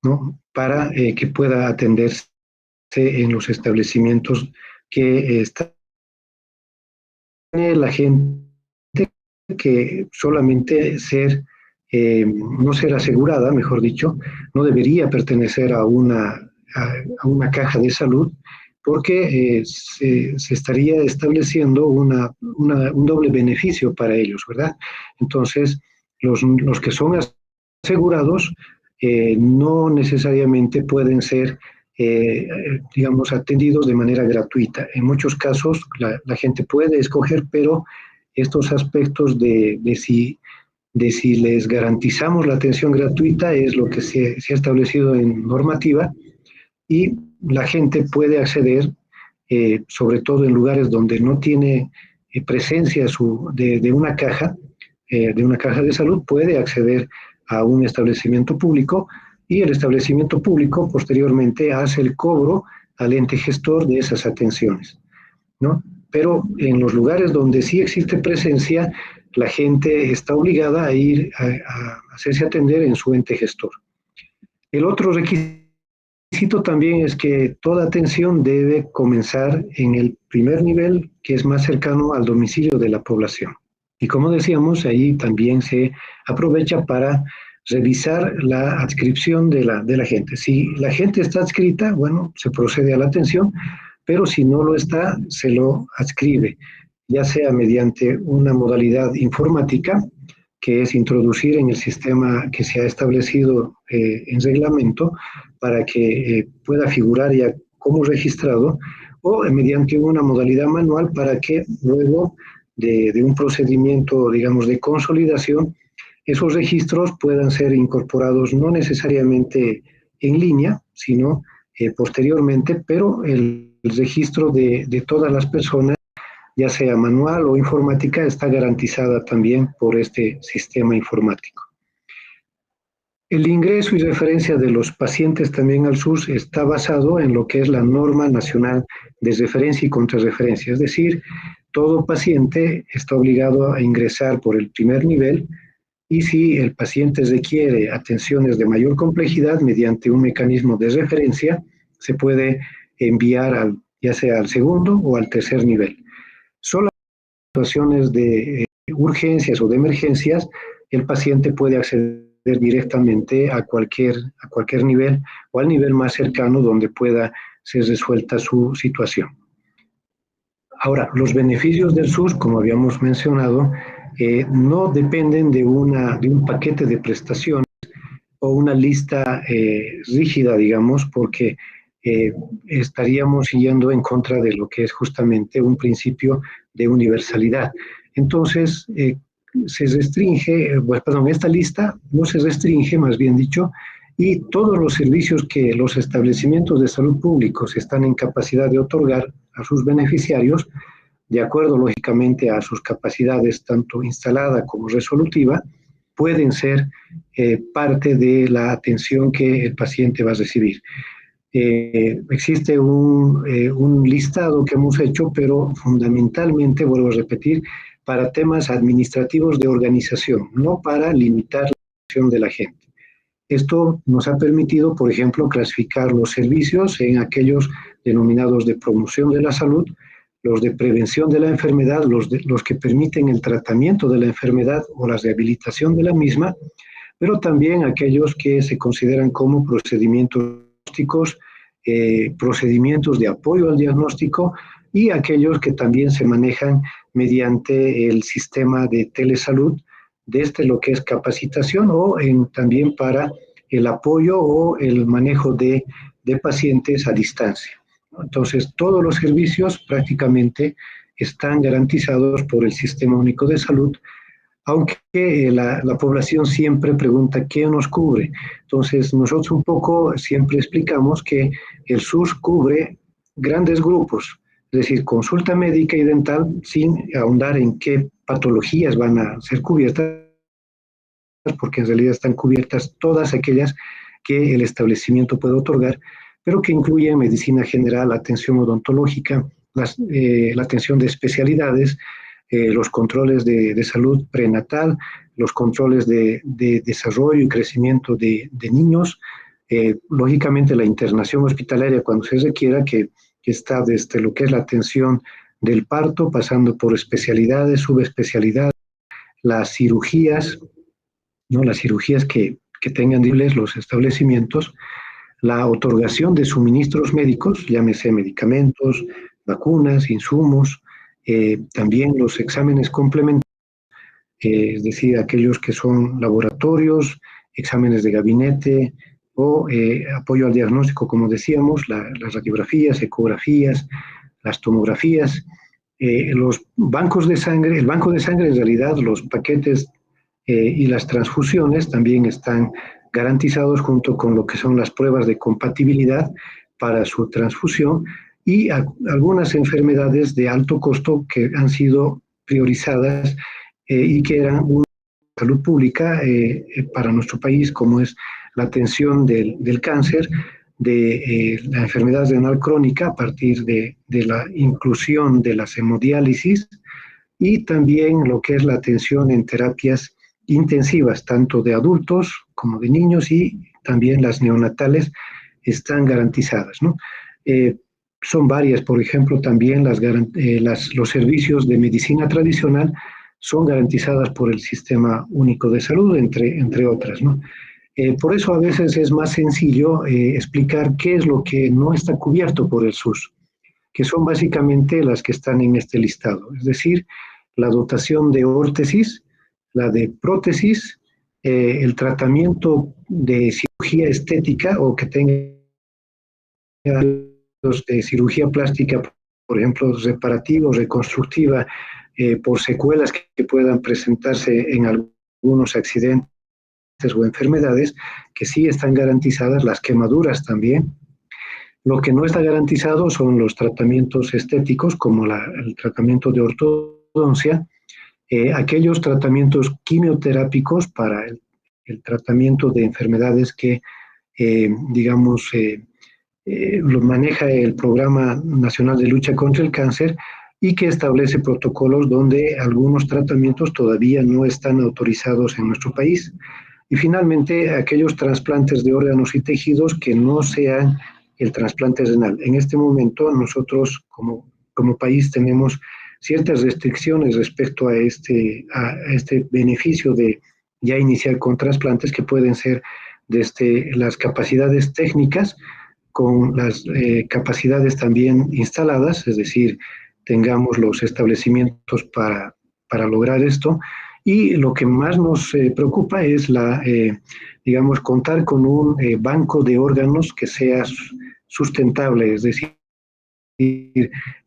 ¿no? Para que pueda atenderse en los establecimientos que está la gente, que solamente no ser asegurada, mejor dicho, no debería pertenecer a una caja de salud, porque se estaría estableciendo un doble beneficio para ellos, ¿verdad? Entonces, los que son asegurados no necesariamente pueden ser, digamos, atendidos de manera gratuita. En muchos casos la gente puede escoger, pero estos aspectos de si les garantizamos la atención gratuita es lo que se ha establecido en normativa, y la gente puede acceder, sobre todo en lugares donde no tiene presencia de una caja de salud, puede acceder a un establecimiento público, y el establecimiento público posteriormente hace el cobro al ente gestor de esas atenciones, ¿no? Pero en los lugares donde sí existe presencia, la gente está obligada a ir a hacerse atender en su ente gestor. El otro requisito también es que toda atención debe comenzar en el primer nivel, que es más cercano al domicilio de la población. Y como decíamos, ahí también se aprovecha para revisar la adscripción de la gente. Si la gente está adscrita, bueno, se procede a la atención, pero si no lo está, se lo adscribe, ya sea mediante una modalidad informática, que es introducir en el sistema que se ha establecido en reglamento para que pueda figurar ya como registrado, o mediante una modalidad manual para que luego de un procedimiento, digamos, de consolidación, esos registros puedan ser incorporados no necesariamente en línea, sino posteriormente, pero el registro de todas las personas, ya sea manual o informática, está garantizada también por este sistema informático. El ingreso y referencia de los pacientes también al SUS está basado en lo que es la norma nacional de referencia y contrarreferencia, es decir, todo paciente está obligado a ingresar por el primer nivel y si el paciente requiere atenciones de mayor complejidad, mediante un mecanismo de referencia, se puede enviar ya sea al segundo o al tercer nivel. Solo en situaciones de urgencias o de emergencias, el paciente puede acceder directamente a cualquier nivel o al nivel más cercano donde pueda ser resuelta su situación. Ahora, los beneficios del SUS, como habíamos mencionado, no dependen de un paquete de prestaciones o una lista rígida, digamos, porque estaríamos yendo en contra de lo que es justamente un principio de universalidad. Entonces, se restringe, pues, perdón, esta lista no se restringe, más bien dicho, y todos los servicios que los establecimientos de salud públicos están en capacidad de otorgar a sus beneficiarios, de acuerdo lógicamente a sus capacidades tanto instalada como resolutiva, pueden ser parte de la atención que el paciente va a recibir. Existe un listado que hemos hecho, pero fundamentalmente, vuelvo a repetir, para temas administrativos de organización, no para limitar la acción de la gente. Esto nos ha permitido, por ejemplo, clasificar los servicios en aquellos denominados de promoción de la salud, los de prevención de la enfermedad, los que permiten el tratamiento de la enfermedad o la rehabilitación de la misma, pero también aquellos que se consideran como procedimientos diagnósticos, procedimientos de apoyo al diagnóstico y aquellos que también se manejan mediante el sistema de telesalud, desde lo que es capacitación o también para el apoyo o el manejo de pacientes a distancia. Entonces, todos los servicios prácticamente están garantizados por el Sistema Único de Salud, aunque la población siempre pregunta qué nos cubre. Entonces, nosotros un poco siempre explicamos que el SUS cubre grandes grupos, es decir, consulta médica y dental, sin ahondar en qué patologías van a ser cubiertas, porque en realidad están cubiertas todas aquellas que el establecimiento puede otorgar, pero que incluyen medicina general, atención odontológica, la atención de especialidades, los controles de salud prenatal, los controles de desarrollo y crecimiento de niños, lógicamente la internación hospitalaria cuando se requiera, que está desde lo que es la atención del parto, pasando por especialidades, subespecialidades, las cirugías, ¿no? Las cirugías que tengan disponibles los establecimientos, la otorgación de suministros médicos, llámese medicamentos, vacunas, insumos, también los exámenes complementarios, es decir, aquellos que son laboratorios, exámenes de gabinete o apoyo al diagnóstico, como decíamos, las radiografías, ecografías, las tomografías, los bancos de sangre, el banco de sangre en realidad, los paquetes y las transfusiones también están garantizados junto con lo que son las pruebas de compatibilidad para su transfusión y algunas enfermedades de alto costo que han sido priorizadas y que eran una salud pública para nuestro país, como es la atención del cáncer, de la enfermedad renal crónica a partir de la inclusión de las hemodiálisis y también lo que es la atención en terapias intensivas, tanto de adultos como de niños, y también las neonatales están garantizadas, ¿no? Son varias, por ejemplo, también los servicios de medicina tradicional son garantizadas por el Sistema Único de Salud, entre otras, ¿no? Por eso a veces es más sencillo explicar qué es lo que no está cubierto por el SUS, que son básicamente las que están en este listado, es decir, la dotación de órtesis, la de prótesis, el tratamiento de cirugía estética o que tenga de cirugía plástica, por ejemplo, reparativa o reconstructiva, por secuelas que puedan presentarse en algunos accidentes o enfermedades, que sí están garantizadas, las quemaduras también. Lo que no está garantizado son los tratamientos estéticos, como el tratamiento de ortodoncia, aquellos tratamientos quimioterápicos para el tratamiento de enfermedades que, digamos, lo maneja el Programa Nacional de Lucha contra el Cáncer, y que establece protocolos donde algunos tratamientos todavía no están autorizados en nuestro país. Y finalmente, aquellos trasplantes de órganos y tejidos que no sean el trasplante renal. En este momento, nosotros como país tenemos ciertas restricciones respecto a este beneficio de ya iniciar con trasplantes que pueden ser desde las capacidades técnicas con las capacidades también instaladas, es decir, tengamos los establecimientos para lograr esto. Y lo que más nos preocupa es digamos, contar con un banco de órganos que sea sustentable, es decir,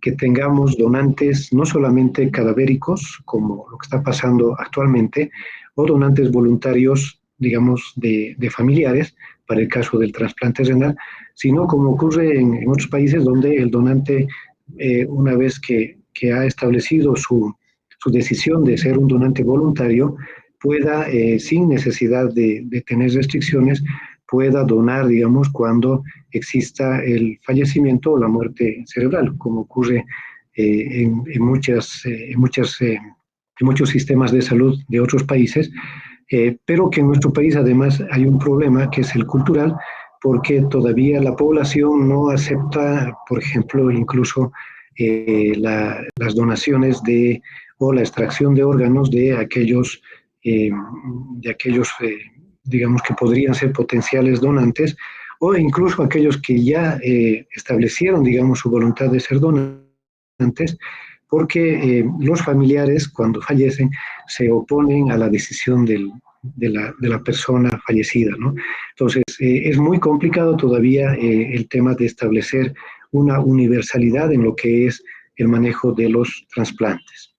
que tengamos donantes no solamente cadavéricos, como lo que está pasando actualmente, o donantes voluntarios, digamos, de familiares, para el caso del trasplante renal, sino como ocurre en otros países donde el donante, una vez que ha establecido su decisión de ser un donante voluntario, pueda, sin necesidad de tener restricciones, pueda donar, digamos, cuando exista el fallecimiento o la muerte cerebral, como ocurre en muchos sistemas de salud de otros países, pero que en nuestro país además hay un problema que es el cultural, porque todavía la población no acepta, por ejemplo, incluso las donaciones o la extracción de órganos eh, de aquellos digamos, que podrían ser potenciales donantes, o incluso aquellos que ya establecieron, digamos, su voluntad de ser donantes, porque los familiares, cuando fallecen, se oponen a la decisión de la persona fallecida, ¿no? Entonces, es muy complicado todavía el tema de establecer una universalidad en lo que es el manejo de los trasplantes.